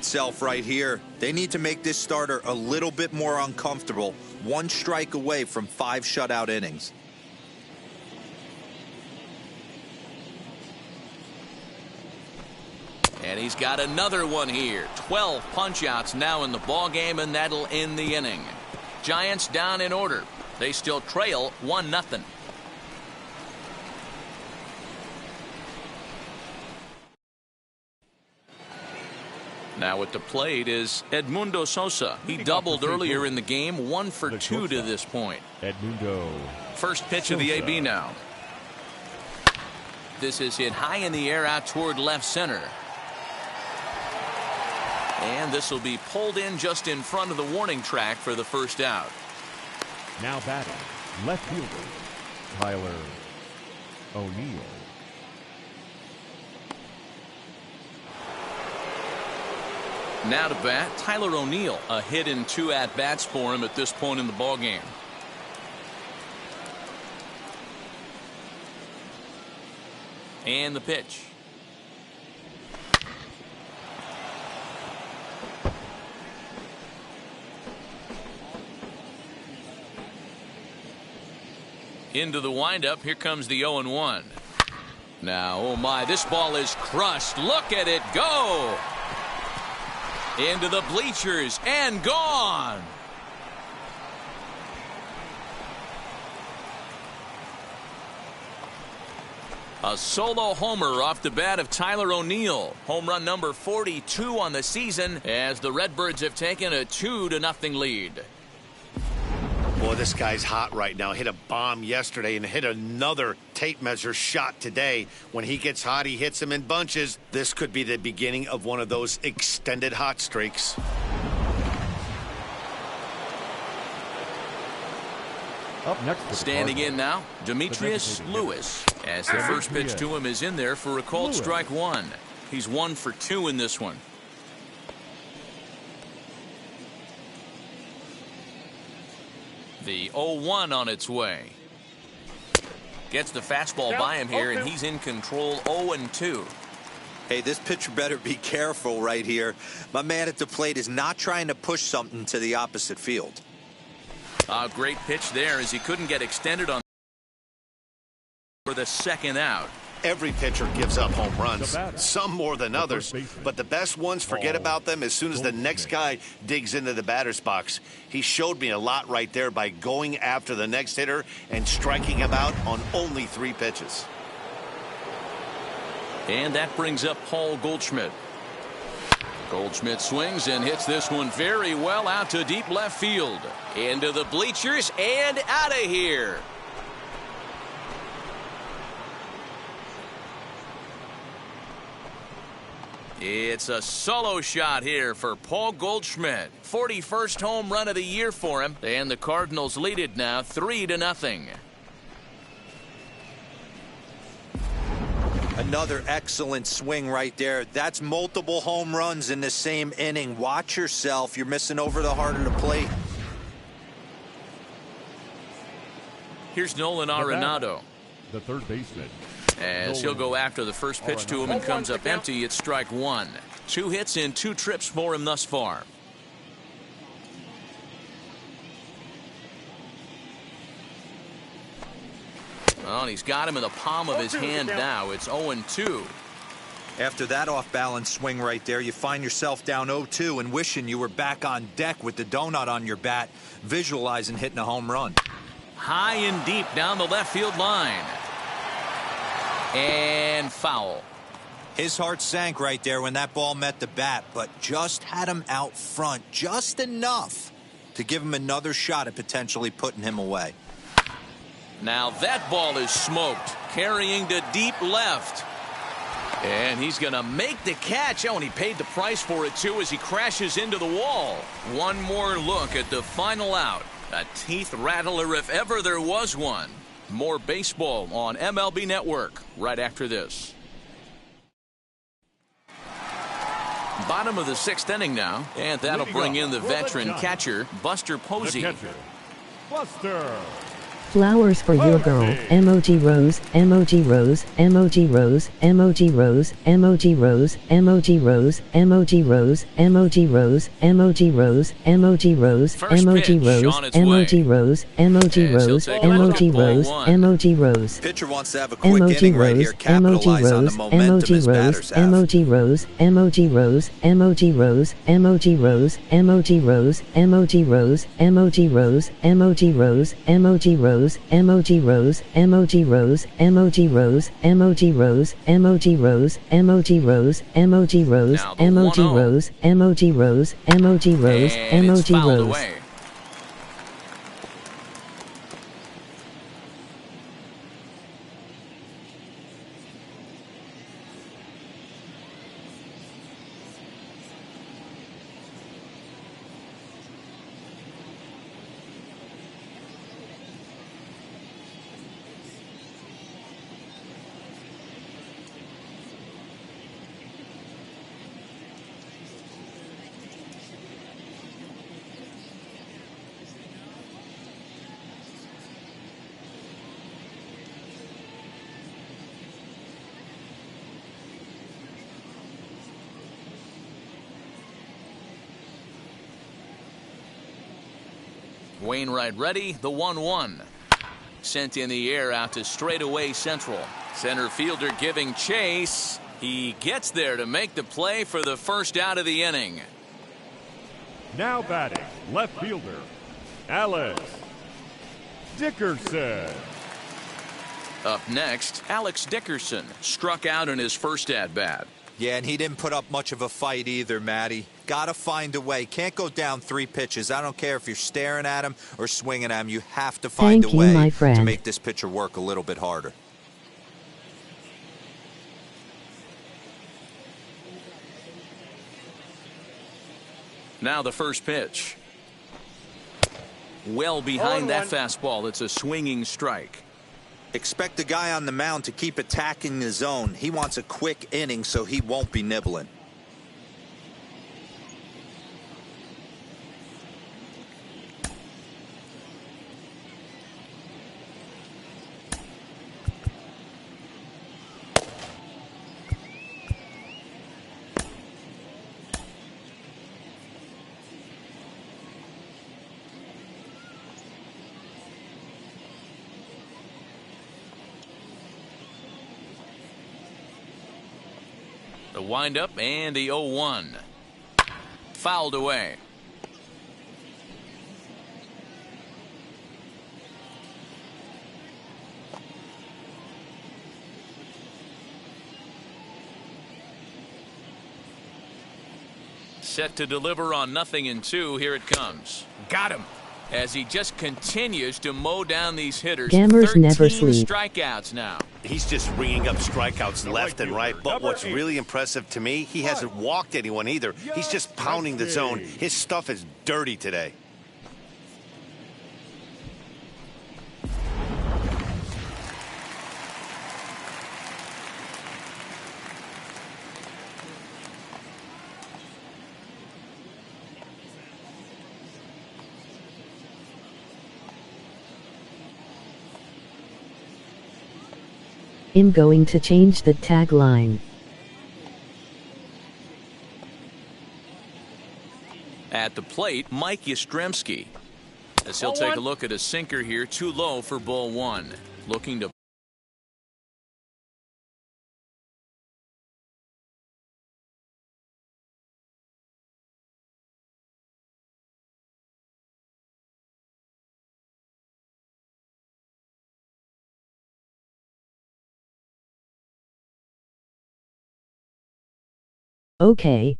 itself right here. They need to make this starter a little bit more uncomfortable. 1 strike away from 5 shutout innings. And he's got another one here. 12 punch-outs now in the ballgame, and that'll end the inning. Giants down in order. They still trail 1-0. Now at the plate is Edmundo Sosa. He doubled earlier in the game, 1 for 2 to this point. Edmundo. First pitch of the AB now. This is hit high in the air out toward left center. And this will be pulled in just in front of the warning track for the first out. Now batting, left fielder, Tyler O'Neill. Now to bat, Tyler O'Neill. A hit in 2 at-bats for him at this point in the ballgame. And the pitch. Into the windup. Here comes the 0-1. Now, oh my, this ball is crushed. Look at it go. Into the bleachers and gone. A solo homer off the bat of Tyler O'Neill. Home run number 42 on the season as the Redbirds have taken a 2-0 lead. Boy, this guy's hot right now. Hit a bomb yesterday and hit another tape measure shot today. When he gets hot, he hits them in bunches. This could be the beginning of one of those extended hot streaks. Up next, standing in now, Demetrius Lewis. As the first pitch to him is in there for a called strike 1. He's 1 for 2 in this one. The 0-1 on its way. Gets the fastball by him here, and he's in control. 0-2. Hey, this pitcher better be careful right here. My man at the plate is not trying to push something to the opposite field. A great pitch there as he couldn't get extended on for the second out. Every pitcher gives up home runs, some more than others, but the best ones forget about them as soon as the next guy digs into the batter's box. He showed me a lot right there by going after the next hitter and striking him out on only 3 pitches. And that brings up Paul Goldschmidt. Goldschmidt swings and hits this one very well out to deep left field. Into the bleachers and out of here. It's a solo shot here for Paul Goldschmidt. 41st home run of the year for him. And the Cardinals lead it now 3-0. Another excellent swing right there. That's multiple home runs in the same inning. Watch yourself. You're missing over the heart of the plate. Here's Nolan Arenado. The third baseman. As he'll go after the first pitch to him and comes up empty. It's strike 1. 2 hits in 2 trips for him thus far. Well, and he's got him in the palm of his hand now. It's 0-2. After that off-balance swing right there, you find yourself down 0-2 and wishing you were back on deck with the donut on your bat, visualizing hitting a home run. High and deep down the left field line. And foul. His heart sank right there when that ball met the bat, but just had him out front just enough to give him another shot at potentially putting him away. Now that ball is smoked, carrying to deep left. And he's going to make the catch. Oh, and he paid the price for it, too, as he crashes into the wall. One more look at the final out. A teeth rattler if ever there was one. More baseball on MLB Network right after this. Bottom of the 6th inning now, and that'll bring in the veteran catcher, Buster Posey. Buster. Flowers for your girl. Emoji rose, emoji rose, emoji rose, emoji rose, emoji rose, emoji rose, emoji rose, emoji rose, emoji rose, emoji rose, emoji rose, emoji rose, emoji rose, emoji rose, emoji rose. Pitcher wants to have a quick inning right here, capitalize on the momentum his batters have. Emoji rose, emoji rose, emoji rose, emoji rose, emoji rose, emoji rose, emoji rose, emoji rose, emoji rose, emoji rose, emoji rose, emoji rose, emoji rose, emoji rose, emoji rose, emoji rose, emoji rose, emoji rose, emoji rose, emoji rose. Wainwright ready, the 1-1. Sent in the air out to straightaway central. Center fielder giving chase. He gets there to make the play for the first out of the inning. Now batting, left fielder, Alex Dickerson. Up next, Alex Dickerson struck out in his first at-bat. Yeah, and he didn't put up much of a fight either, Matty. Gotta find a way. Can't go down 3 pitches. I don't care if you're staring at him or swinging at him. You have to find a way to make this pitcher work a little bit harder. Now the first pitch. Well behind that fastball. It's a swinging strike. Expect the guy on the mound to keep attacking the zone. He wants a quick inning so he won't be nibbling. The windup and the 0-1. Fouled away. Set to deliver on 0-2. Here it comes. Got him. As he just continues to mow down these hitters. Gamers 13 never sleep. Strikeouts now. He's just ringing up strikeouts left and right. But what's really impressive to me, he hasn't walked anyone either. He's just pounding the zone. His stuff is dirty today. I'm going to change the tagline. At the plate, Mike Yastrzemski. As he'll take a look at a sinker here, too low for ball 1. Looking to Okay.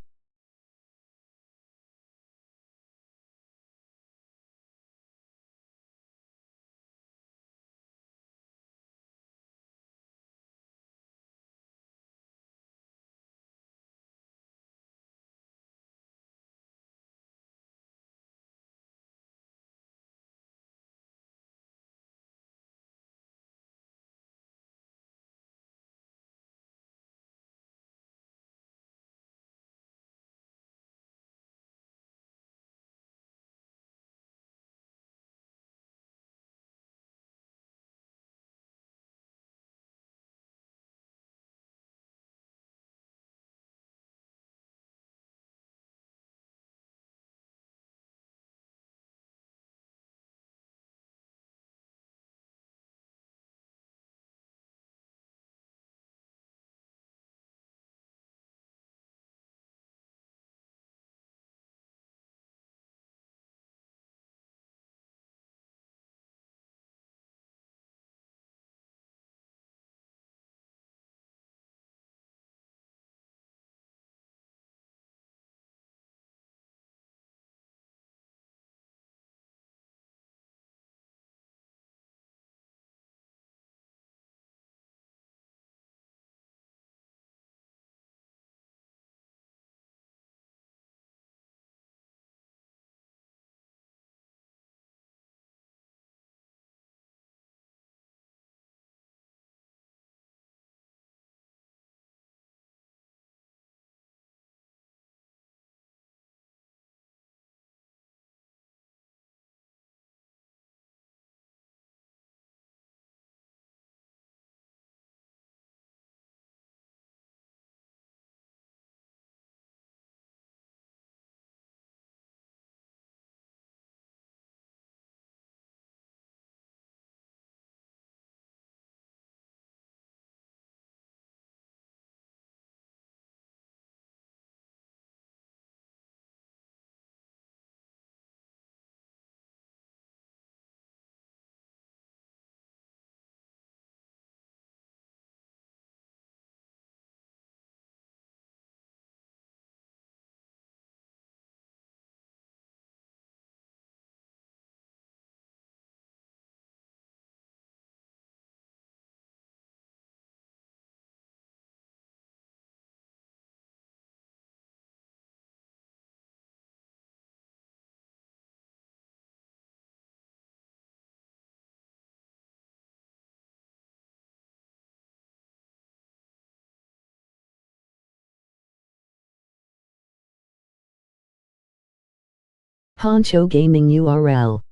Honcho Gaming URL.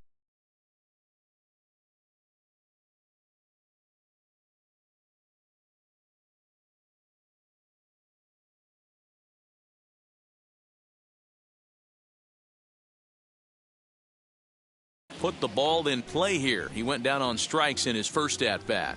Put the ball in play here. He went down on strikes in his first at-bat.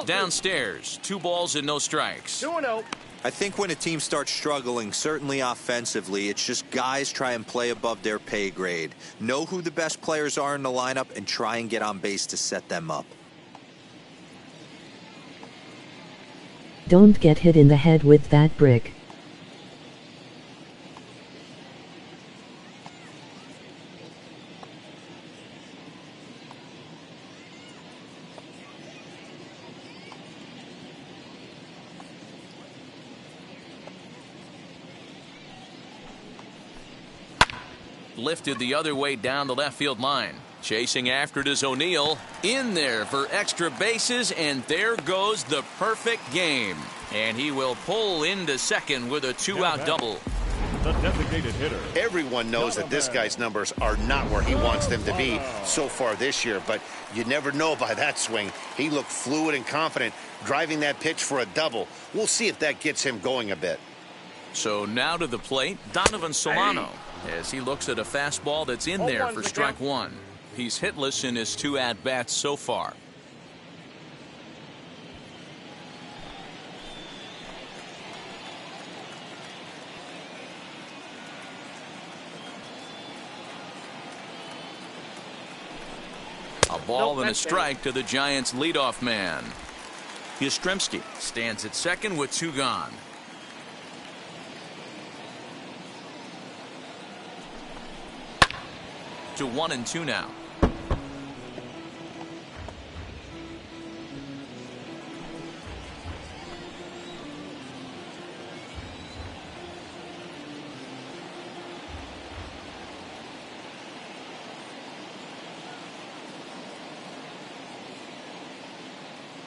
Downstairs, 2 balls and no strikes. 2-0. I think when a team starts struggling, certainly offensively, it's just guys try and play above their pay grade. Know who the best players are in the lineup and try and get on base to set them up. Don't get hit in the head with that brick. Lifted the other way down the left field line. Chasing after it is O'Neill. In there for extra bases, and there goes the perfect game. And he will pull into second with a 2-out double. The designated hitter. Everyone knows that this guy's numbers are not where he wants them to be so far this year, but you never know by that swing. He looked fluid and confident, driving that pitch for a double. We'll see if that gets him going a bit. So now to the plate, Donovan Solano, as he looks at a fastball that's in there for strike 1. He's hitless in his 2 at-bats so far. A ball and a strike to the Giants' leadoff man. Yastrzemski stands at second with 2 gone. To 1-2 now.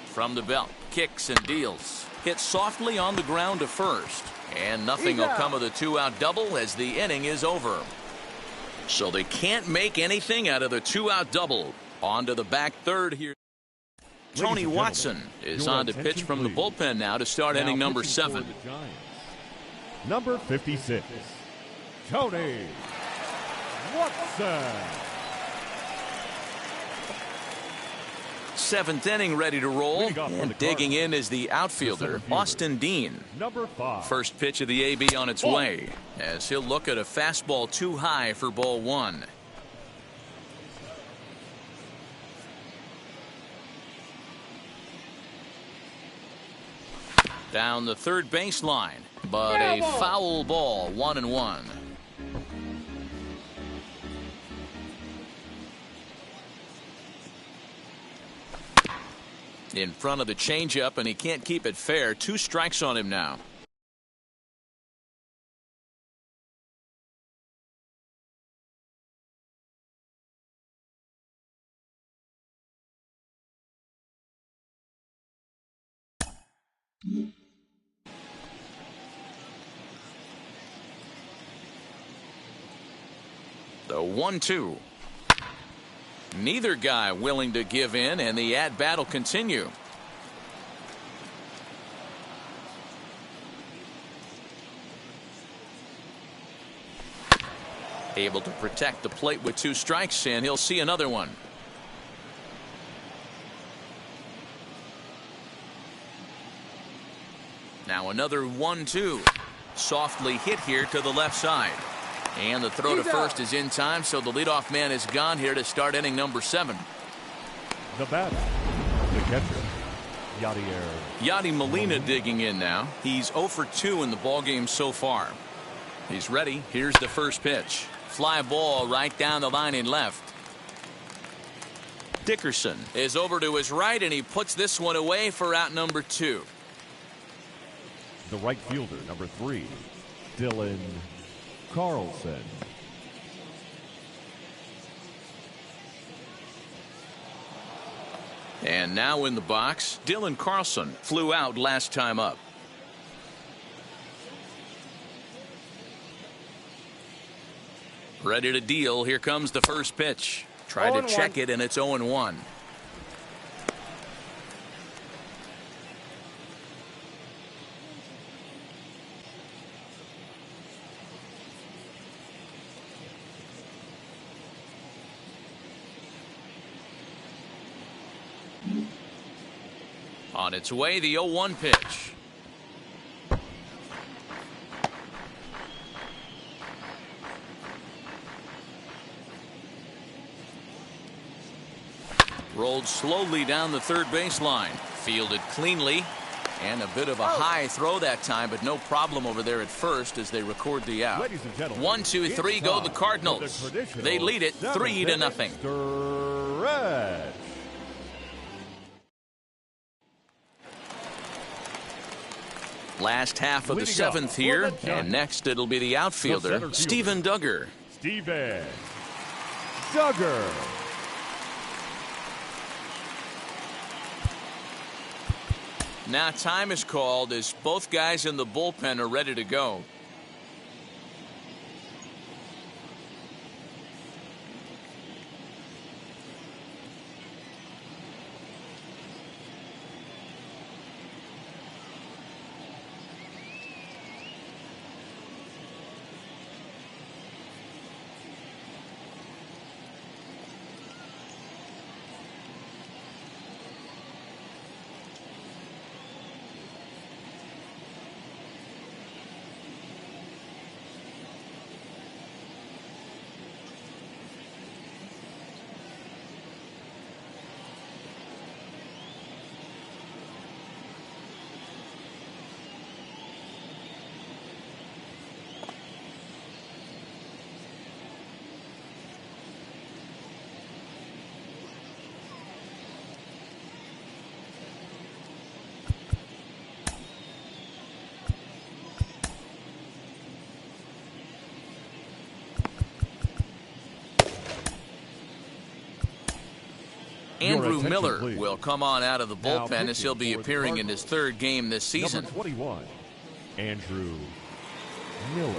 From the belt, kicks and deals. Hit softly on the ground to first. And nothing will come of the 2-out double as the inning is over. So they can't make anything out of the 2-out double. On to the back third here. Tony Watson is on to pitch from the bullpen now to start inning number 7. Number 56, Tony Watson. 7th inning ready to roll. And digging in is the outfielder, Austin Dean. Number 5. First pitch of the AB on its way, as he'll look at a fastball too high for ball 1. Down the third baseline, but a foul ball, 1-1. In front of the changeup, and he can't keep it fair. 2 strikes on him now. The 1-2. Neither guy willing to give in, and the at-bat will continue. Able to protect the plate with 2 strikes, and he'll see another one. Now another 1-2. Softly hit here to the left side. And the throw to first is in time, so the leadoff man is gone here to start inning number 7. The batter, the catcher, Yadier. Yadi Molina digging in now. He's 0 for 2 in the ballgame so far. He's ready. Here's the first pitch. Fly ball right down the line in left. Dickerson is over to his right, and he puts this one away for out number 2. The right fielder, number 3, Dylan Carlson. And now in the box, Dylan Carlson flew out last time up. Ready to deal. Here comes the first pitch. Tried to check it, and it's 0-1. On its way, the 0-1 pitch. Rolled slowly down the third baseline. Fielded cleanly. And a bit of a high throw that time, but no problem over there at first as they record the out. Ladies and gentlemen, 1, 2, 3 go the Cardinals. They lead it 3-0. Stretch. Last half of the seventh here, and next it'll be the outfielder, Steven Duggar. Steven Duggar. Now time is called as both guys in the bullpen are ready to go. Andrew Miller will come on out of the bullpen as he'll be appearing in his third game this season. Number 21, Andrew Miller.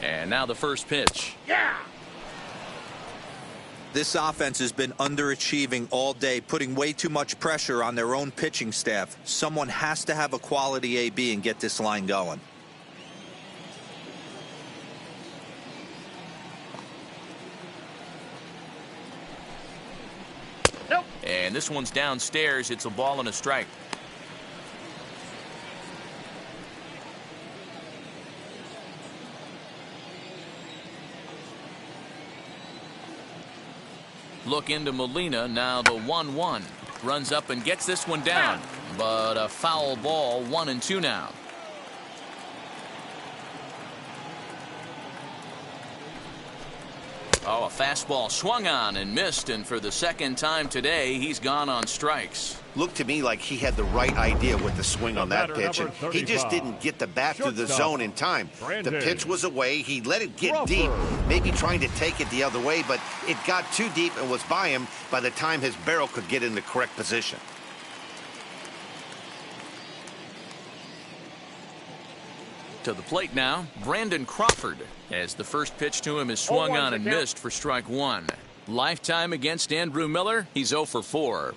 And now the first pitch. Yeah! This offense has been underachieving all day, putting way too much pressure on their own pitching staff. Someone has to have a quality AB and get this line going. Nope. And this one's downstairs. It's a ball and a strike. Look into Molina. Now the 1-1. Runs up and gets this one down. But a foul ball. 1-2 now. Oh, a fastball swung on and missed. And for the second time today, he's gone on strikes. Looked to me like he had the right idea with the swing on that pitch, and he just didn't get the bat through the zone in time. The pitch was away. He let it get deep, maybe trying to take it the other way, but it got too deep and was by him by the time his barrel could get in the correct position. To the plate now, Brandon Crawford, as the first pitch to him is swung on and missed for strike one. Lifetime against Andrew Miller, he's 0 for 4.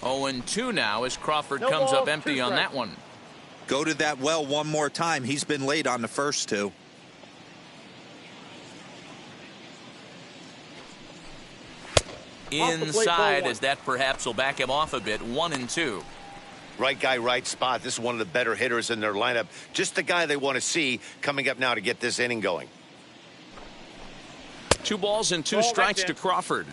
Oh, and 2 now as Crawford comes up empty on that one. Go to that well one more time. He's been late on the first two. Inside, as that perhaps will back him off a bit. 1-2. Right guy, right spot. This is one of the better hitters in their lineup. Just the guy they want to see coming up now to get this inning going. 2 balls and 2 strikes to Crawford.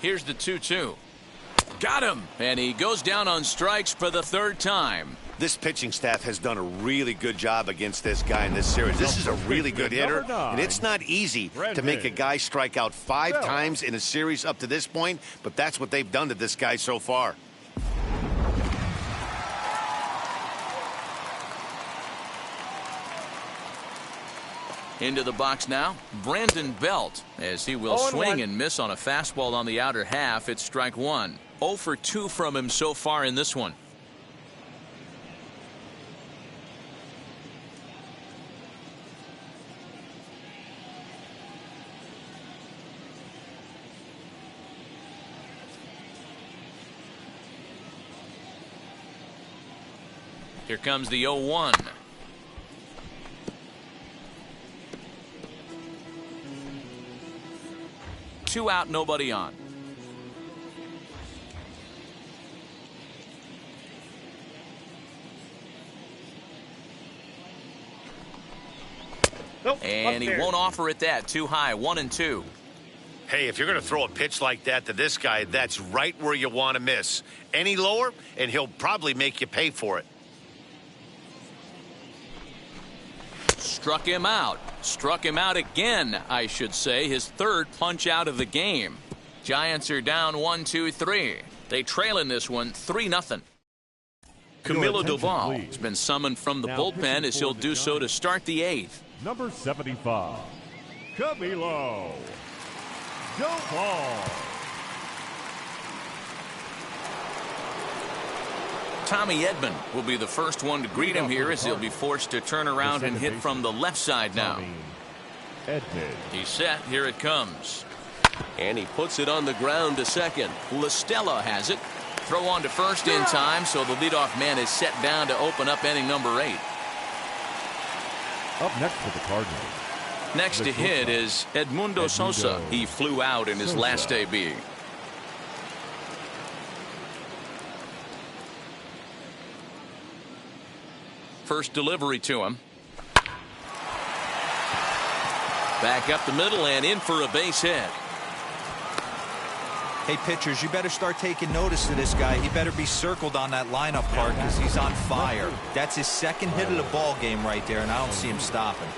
Here's the 2-2. Got him. And he goes down on strikes for the third time. This pitching staff has done a really good job against this guy in this series. This is a really good hitter, and it's not easy to make a guy strike out 5 times in a series up to this point, but that's what they've done to this guy so far. Into the box now, Brandon Belt, as he will swing and miss on a fastball on the outer half. It's strike 1. 0 for 2 from him so far in this one. Here comes the 0-1. Two out, nobody on. Nope, and he won't offer it that. Too high. 1-2. Hey, if you're going to throw a pitch like that to this guy, that's right where you want to miss. Any lower, and he'll probably make you pay for it. Struck him out. Struck him out again, I should say. His third punch out of the game. Giants are down 1-2-3. They trail in this one 3-0. Camilo Doval has been summoned from the bullpen as he'll do so to start the 8th. Number 75, Camilo Doval. Tommy Edman will be the first one to greet him here as he'll be forced to turn around and hit from the left side now. He's set. Here it comes. And he puts it on the ground to second. La Stella has it. Throw on to first in time, so the leadoff man is set down to open up inning number 8. Up next for the Cardinals. Next to hit is Edmundo Sosa. He flew out in his last AB. First delivery to him. Back up the middle and in for a base hit. Hey, pitchers, you better start taking notice of this guy. He better be circled on that lineup card because he's on fire. That's his second hit of the ball game right there, and I don't see him stopping.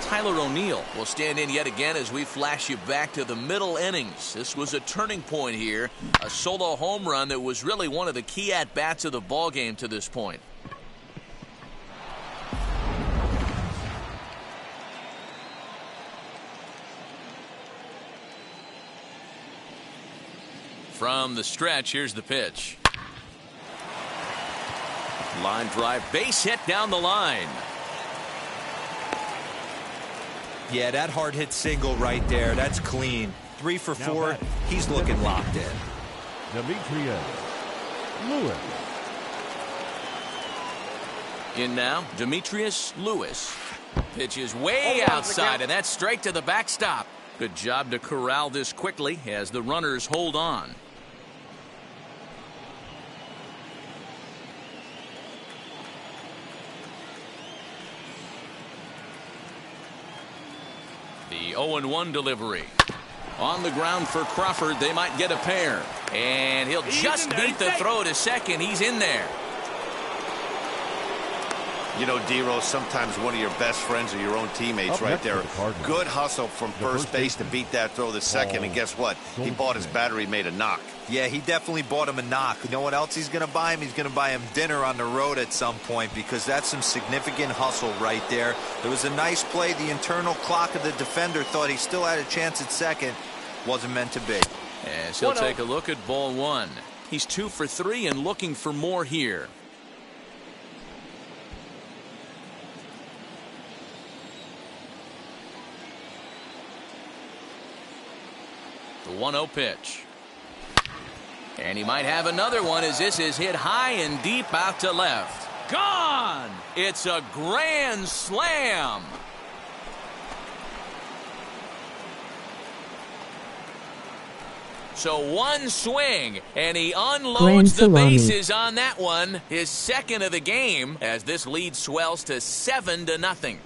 Tyler O'Neill will stand in yet again as we flash you back to the middle innings. This was a turning point here. A solo home run that was really one of the key at-bats of the ball game to this point. From the stretch, here's the pitch. Line drive, base hit down the line. Yeah, that hard hit single right there. That's clean. 3 for 4. He's looking locked in. Demetrius Lewis. In now, Demetrius Lewis. Pitch is way outside, and that's straight to the backstop. Good job to corral this quickly as the runners hold on. The 0-1 delivery. On the ground for Crawford. They might get a pair. And he'll just beat the throw to second. He's in there. You know, D-Rose, sometimes one of your best friends are your own teammates right there. Good hustle from first base to beat that throw to second. And guess what? He bought his battery made a knock. Yeah, he definitely bought him a knock. You know what else he's going to buy him? He's going to buy him dinner on the road at some point because that's some significant hustle right there. There was a nice play. The internal clock of the defender thought he still had a chance at second. Wasn't meant to be. As he'll take a look at ball 1. He's 2 for 3 and looking for more here. The 1-0 pitch. And he might have another one as this is hit high and deep out to left. Gone! It's a grand slam. So one swing, and he unloads the bases on that one. His second of the game as this lead swells to 7-0.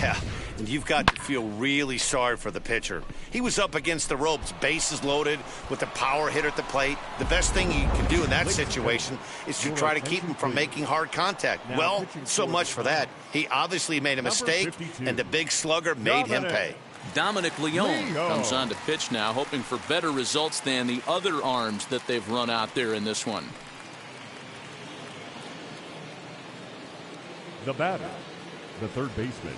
Yeah. And you've got to feel really sorry for the pitcher. He was up against the ropes, bases loaded, with a power hitter at the plate. The best thing you can do in that situation is to try to keep him from making hard contact. Well, so much for that. He obviously made a mistake, and the big slugger made him pay. Dominic Leone comes on to pitch now, hoping for better results than the other arms that they've run out there in this one. The batter, the third baseman.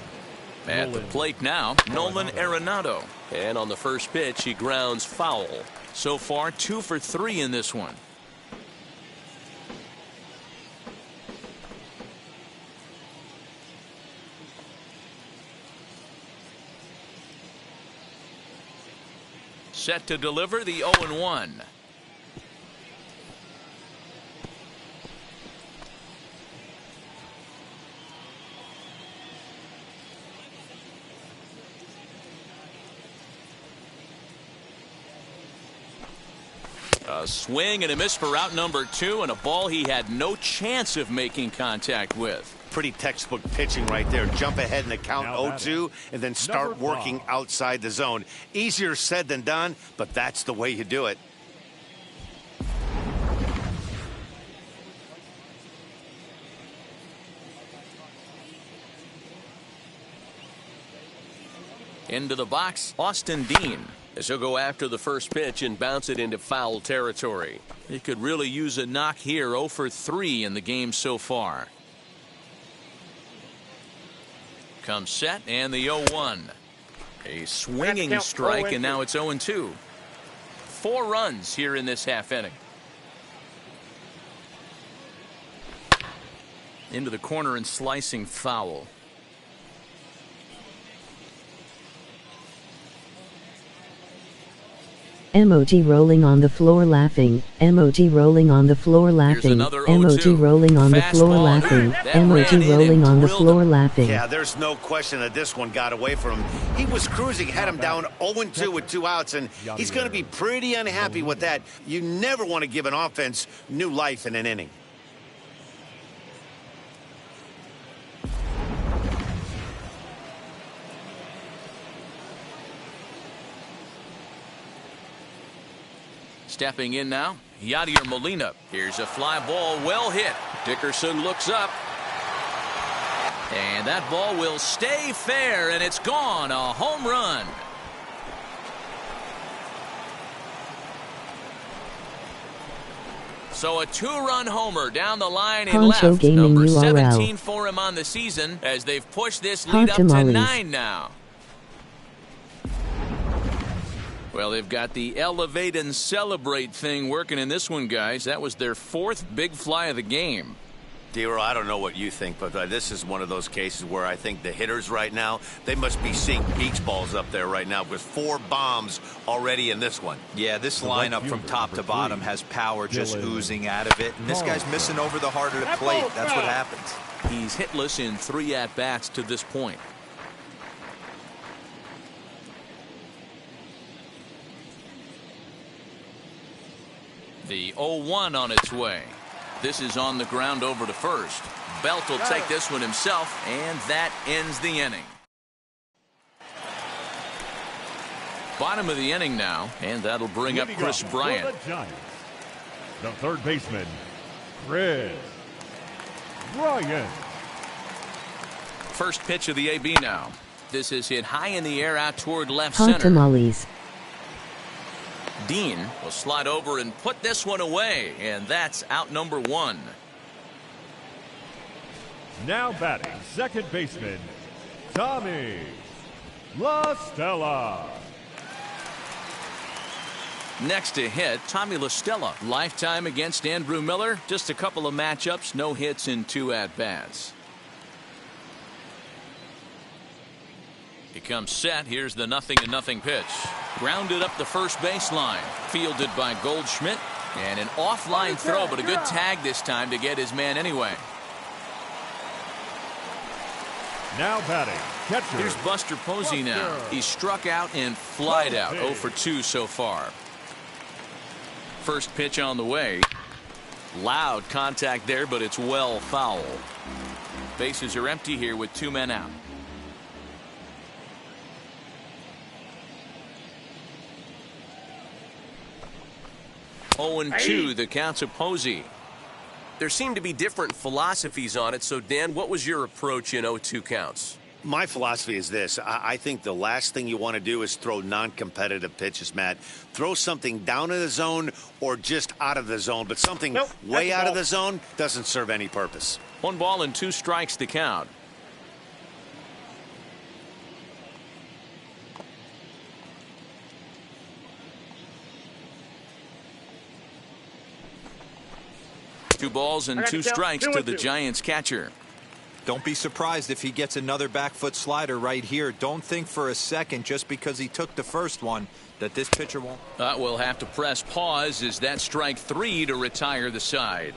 At the plate now, Nolan Arenado. And on the first pitch, he grounds foul. So far, 2 for 3 in this one. Set to deliver the 0-1. A swing and a miss for out number 2, and a ball he had no chance of making contact with. Pretty textbook pitching right there. Jump ahead in the count 0-2 and then start working outside the zone. Easier said than done, but that's the way you do it. Into the box, Austin Dean. As he'll go after the first pitch and bounce it into foul territory. He could really use a knock here. 0 for 3 in the game so far. Comes set and the 0-1. A swinging strike, and now it's 0-2. 4 runs here in this half inning. Into the corner and slicing foul. Emoji rolling on the floor laughing. Emoji rolling on the floor laughing. Emoji rolling on the floor laughing. Emoji rolling on the floor laughing. Yeah, there's no question that this one got away from him. He was cruising, had him down 0-2 with 2 outs, and he's going to be pretty unhappy with that. You never want to give an offense new life in an inning. Stepping in now, Yadier Molina. Here's a fly ball, well hit. Dickerson looks up. And that ball will stay fair, and it's gone. A home run. So a 2-run homer down the line in Poncho left. Gaming Number URL. 17 for him on the season as they've pushed this lead up to 9 now. Well, they've got the elevate and celebrate thing working in this one, guys. That was their 4th big fly of the game. D-Roll, I don't know what you think, but this is one of those cases where I think the hitters right now, they must be seeing beach balls up there right now with 4 bombs already in this one. Yeah, this lineup from top to bottom has power just oozing out of it. And this guy's missing over the heart of the plate. That's what happens. He's hitless in 3 at-bats to this point. The 0-1 on its way. This is on the ground over to first. Belt will take this one himself, and that ends the inning. Bottom of the inning now, and that'll bring up Chris Bryant. The third baseman, Chris Bryant. First pitch of the AB now. This is hit high in the air out toward left Hot center. tamales. Dean will slide over and put this one away, and that's out number 1. Now batting, second baseman, Tommy La Stella. Next to hit, Tommy La Stella. Lifetime against Andrew Miller. Just a couple of matchups, no hits in 2 at-bats. He comes set. Here's the 0-0 pitch. Grounded up the first baseline. Fielded by Goldschmidt. And an offline throw, but a good tag this time to get his man anyway. Now batting, catcher. Here's Buster Posey now. He's struck out and flied out. 0 for 2 so far. First pitch on the way. Loud contact there, but it's well foul. Bases are empty here with 2 men out. 0-2, the count to Posey. There seem to be different philosophies on it. So, Dan, what was your approach in 0-2 counts? My philosophy is this. I think the last thing you want to do is throw non-competitive pitches, Matt. Throw something down in the zone or just out of the zone, but something way out of the zone doesn't serve any purpose. 1 ball and 2 strikes to count. Two balls and 2 strikes to the Giants catcher. Don't be surprised if he gets another back foot slider right here. Don't think for a second, just because he took the first one, that this pitcher won't. We'll have to press pause as that strike 3 to retire the side.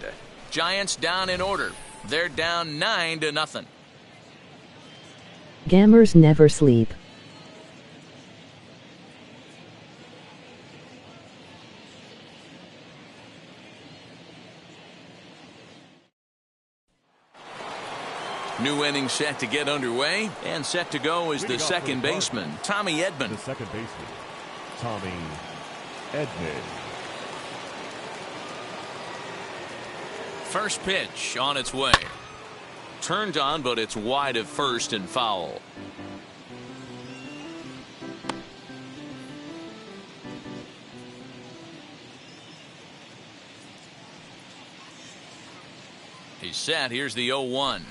Giants down in order. They're down 9-0. Gamers never sleep. New inning set to get underway, and set to go is the second baseman, Tommy Edman. The second baseman, Tommy Edman. First pitch on its way. Turned on, but it's wide of first and foul. He's set. Here's the 0-1.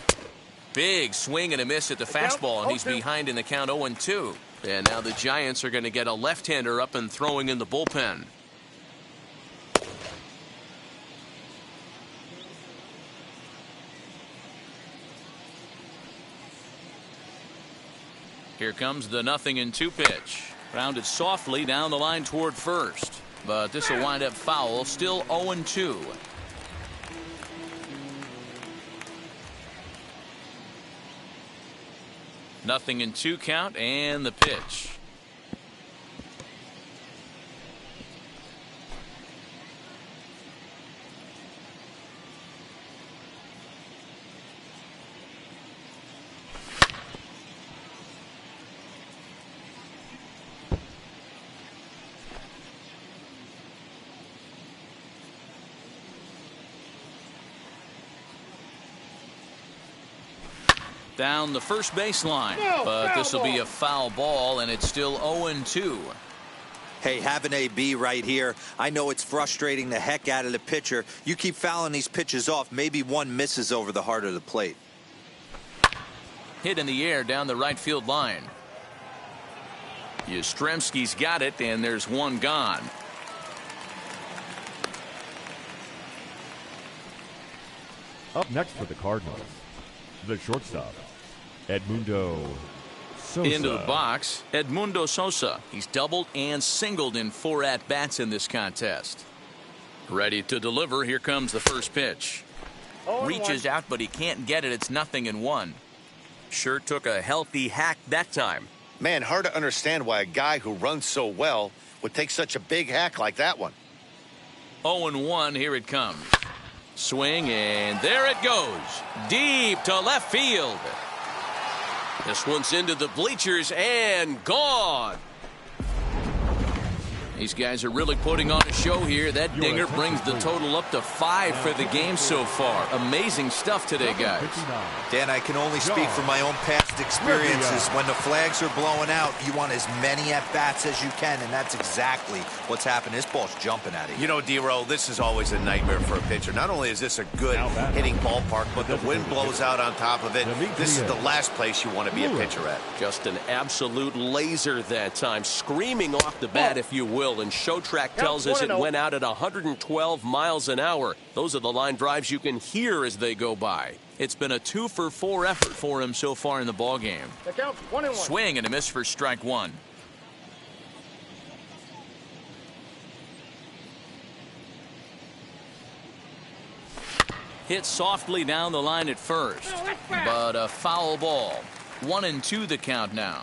Big swing and a miss at the fastball, and he's behind in the count 0-2. And now the Giants are going to get a left-hander up and throwing in the bullpen. Here comes the 0-2 pitch. Grounded softly down the line toward first. But this will wind up foul. Still 0-2. Nothing in 2 count, and the pitch. Down the first baseline, but this will be a foul ball, and it's still 0-2. Hey, have an AB right here. I know it's frustrating the heck out of the pitcher. You keep fouling these pitches off, maybe one misses over the heart of the plate. Hit in the air down the right field line. Yastrzemski's got it, and there's one gone. Up next for the Cardinals, the shortstop, Edmundo Sosa. Into the box, Edmundo Sosa. He's doubled and singled in 4 at-bats in this contest. Ready to deliver. Here comes the first pitch. Reaches out, but he can't get it. It's 0-1. Sure took a healthy hack that time. Man, hard to understand why a guy who runs so well would take such a big hack like that one. 0-1. Here it comes. Swing, and there it goes. Deep to left field. This one's into the bleachers and gone. These guys are really putting on a show here. That dinger brings the total up to 5 for the game so far. Amazing stuff today, guys. Dan, I can only speak from my own past experiences. When the flags are blowing out, you want as many at-bats as you can, and that's exactly what's happened. This ball's jumping at you. You know, D-Roll, this is always a nightmare for a pitcher. Not only is this a good hitting ballpark, but the wind blows out on top of it. This is the last place you want to be a pitcher at. Just an absolute laser that time, screaming off the bat, if you will. And ShowTrack tells us it went out at 112 miles an hour. Those are the line drives you can hear as they go by. It's been a 2-for-4 effort for him so far in the ballgame. Swing and a miss for strike 1. Hit softly down the line at first, but a foul ball. 1-2 the count now.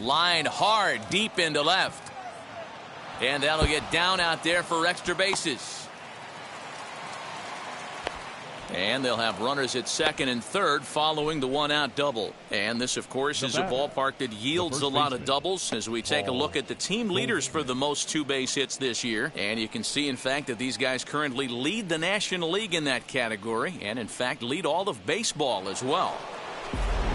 Line hard deep into left. And that'll get down out there for extra bases. And they'll have runners at second and third following the one-out double. And this, of course, is a ballpark that yields a lot of doubles as we take a look at the team leaders for the most two-base hits this year. And you can see, in fact, that these guys currently lead the National League in that category and, in fact, lead all of baseball as well.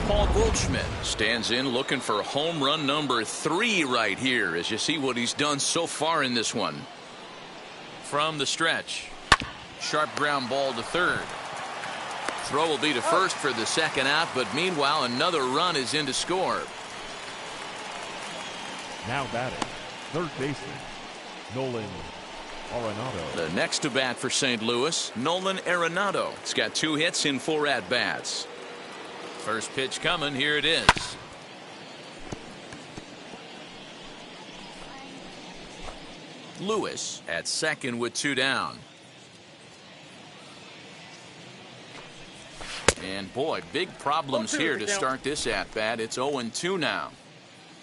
Paul Goldschmidt stands in looking for home run number 3 right here as you see what he's done so far in this one. From the stretch. Sharp ground ball to third. Throw will be to first for the second out, but meanwhile another run is in to score. Now batting, third baseman, Nolan Arenado. The next to bat for St. Louis, Nolan Arenado. He's got 2 hits in 4 at-bats. First pitch coming, here it is. Lewis at second with 2 down. And boy, big problems here to start this at-bat. It's 0-2 now.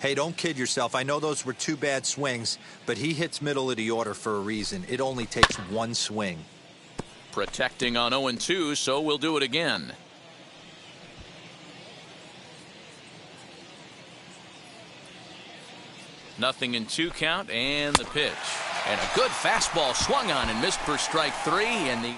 Hey, don't kid yourself. I know those were 2 bad swings, but he hits middle of the order for a reason. It only takes 1 swing. Protecting on 0-2, so we'll do it again. Nothing in 2 count, and the pitch. And a good fastball swung on and missed for strike 3, and the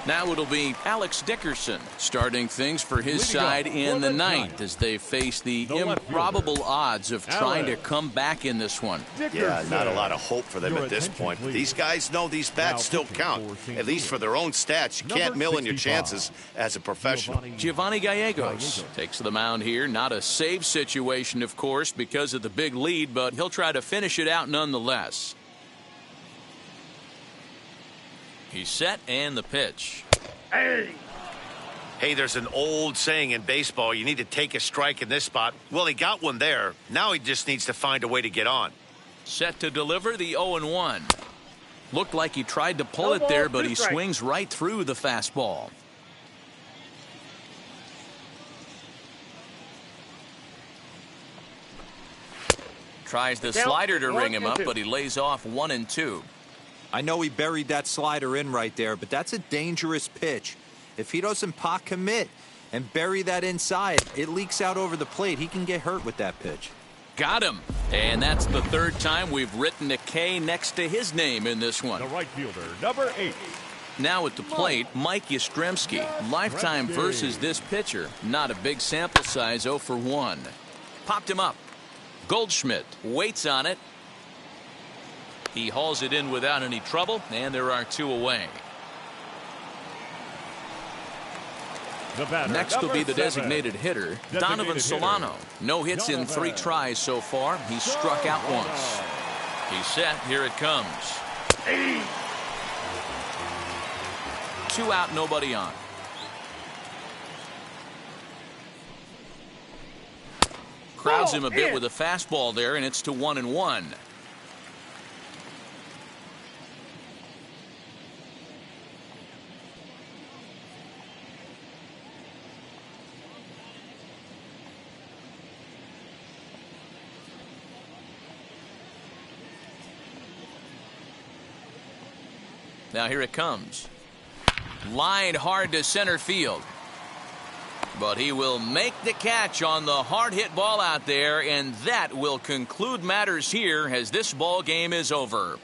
now it'll be Alex Dickerson starting things for his side in the 9th as they face the improbable odds of trying to come back in this one. Yeah, not a lot of hope for them at this point. But these guys know these bats still count, at least for their own stats. You can't mill in your chances as a professional. Giovanni Gallegos takes the mound here. Not a save situation, of course, because of the big lead, but he'll try to finish it out nonetheless. He's set, and the pitch. Hey, there's an old saying in baseball, you need to take a strike in this spot. Well, he got one there. Now he just needs to find a way to get on. Set to deliver the 0-1. Looked like he tried to pull it there, but he swings right through the fastball. Tries the slider to ring him up, but he lays off 1-2. I know he buried that slider in right there, but that's a dangerous pitch. If he doesn't pot commit and bury that inside, it leaks out over the plate. He can get hurt with that pitch. Got him. And that's the 3rd time we've written a K next to his name in this one. The right fielder, number 8. Now at the plate, Mike Yastrzemski. Lifetime versus this pitcher. Not a big sample size, 0 for 1. Popped him up. Goldschmidt waits on it. He hauls it in without any trouble, and there are 2 away. Next will be the designated hitter, Donovan Solano. No hits in 3 tries so far. He's struck out once. He's set. Here it comes. 2 out, nobody on. Crowds him a bit with a fastball there, and it's to 1-1. Now here it comes. Lined hard to center field. But he will make the catch on the hard hit ball out there, and that will conclude matters here as this ball game is over.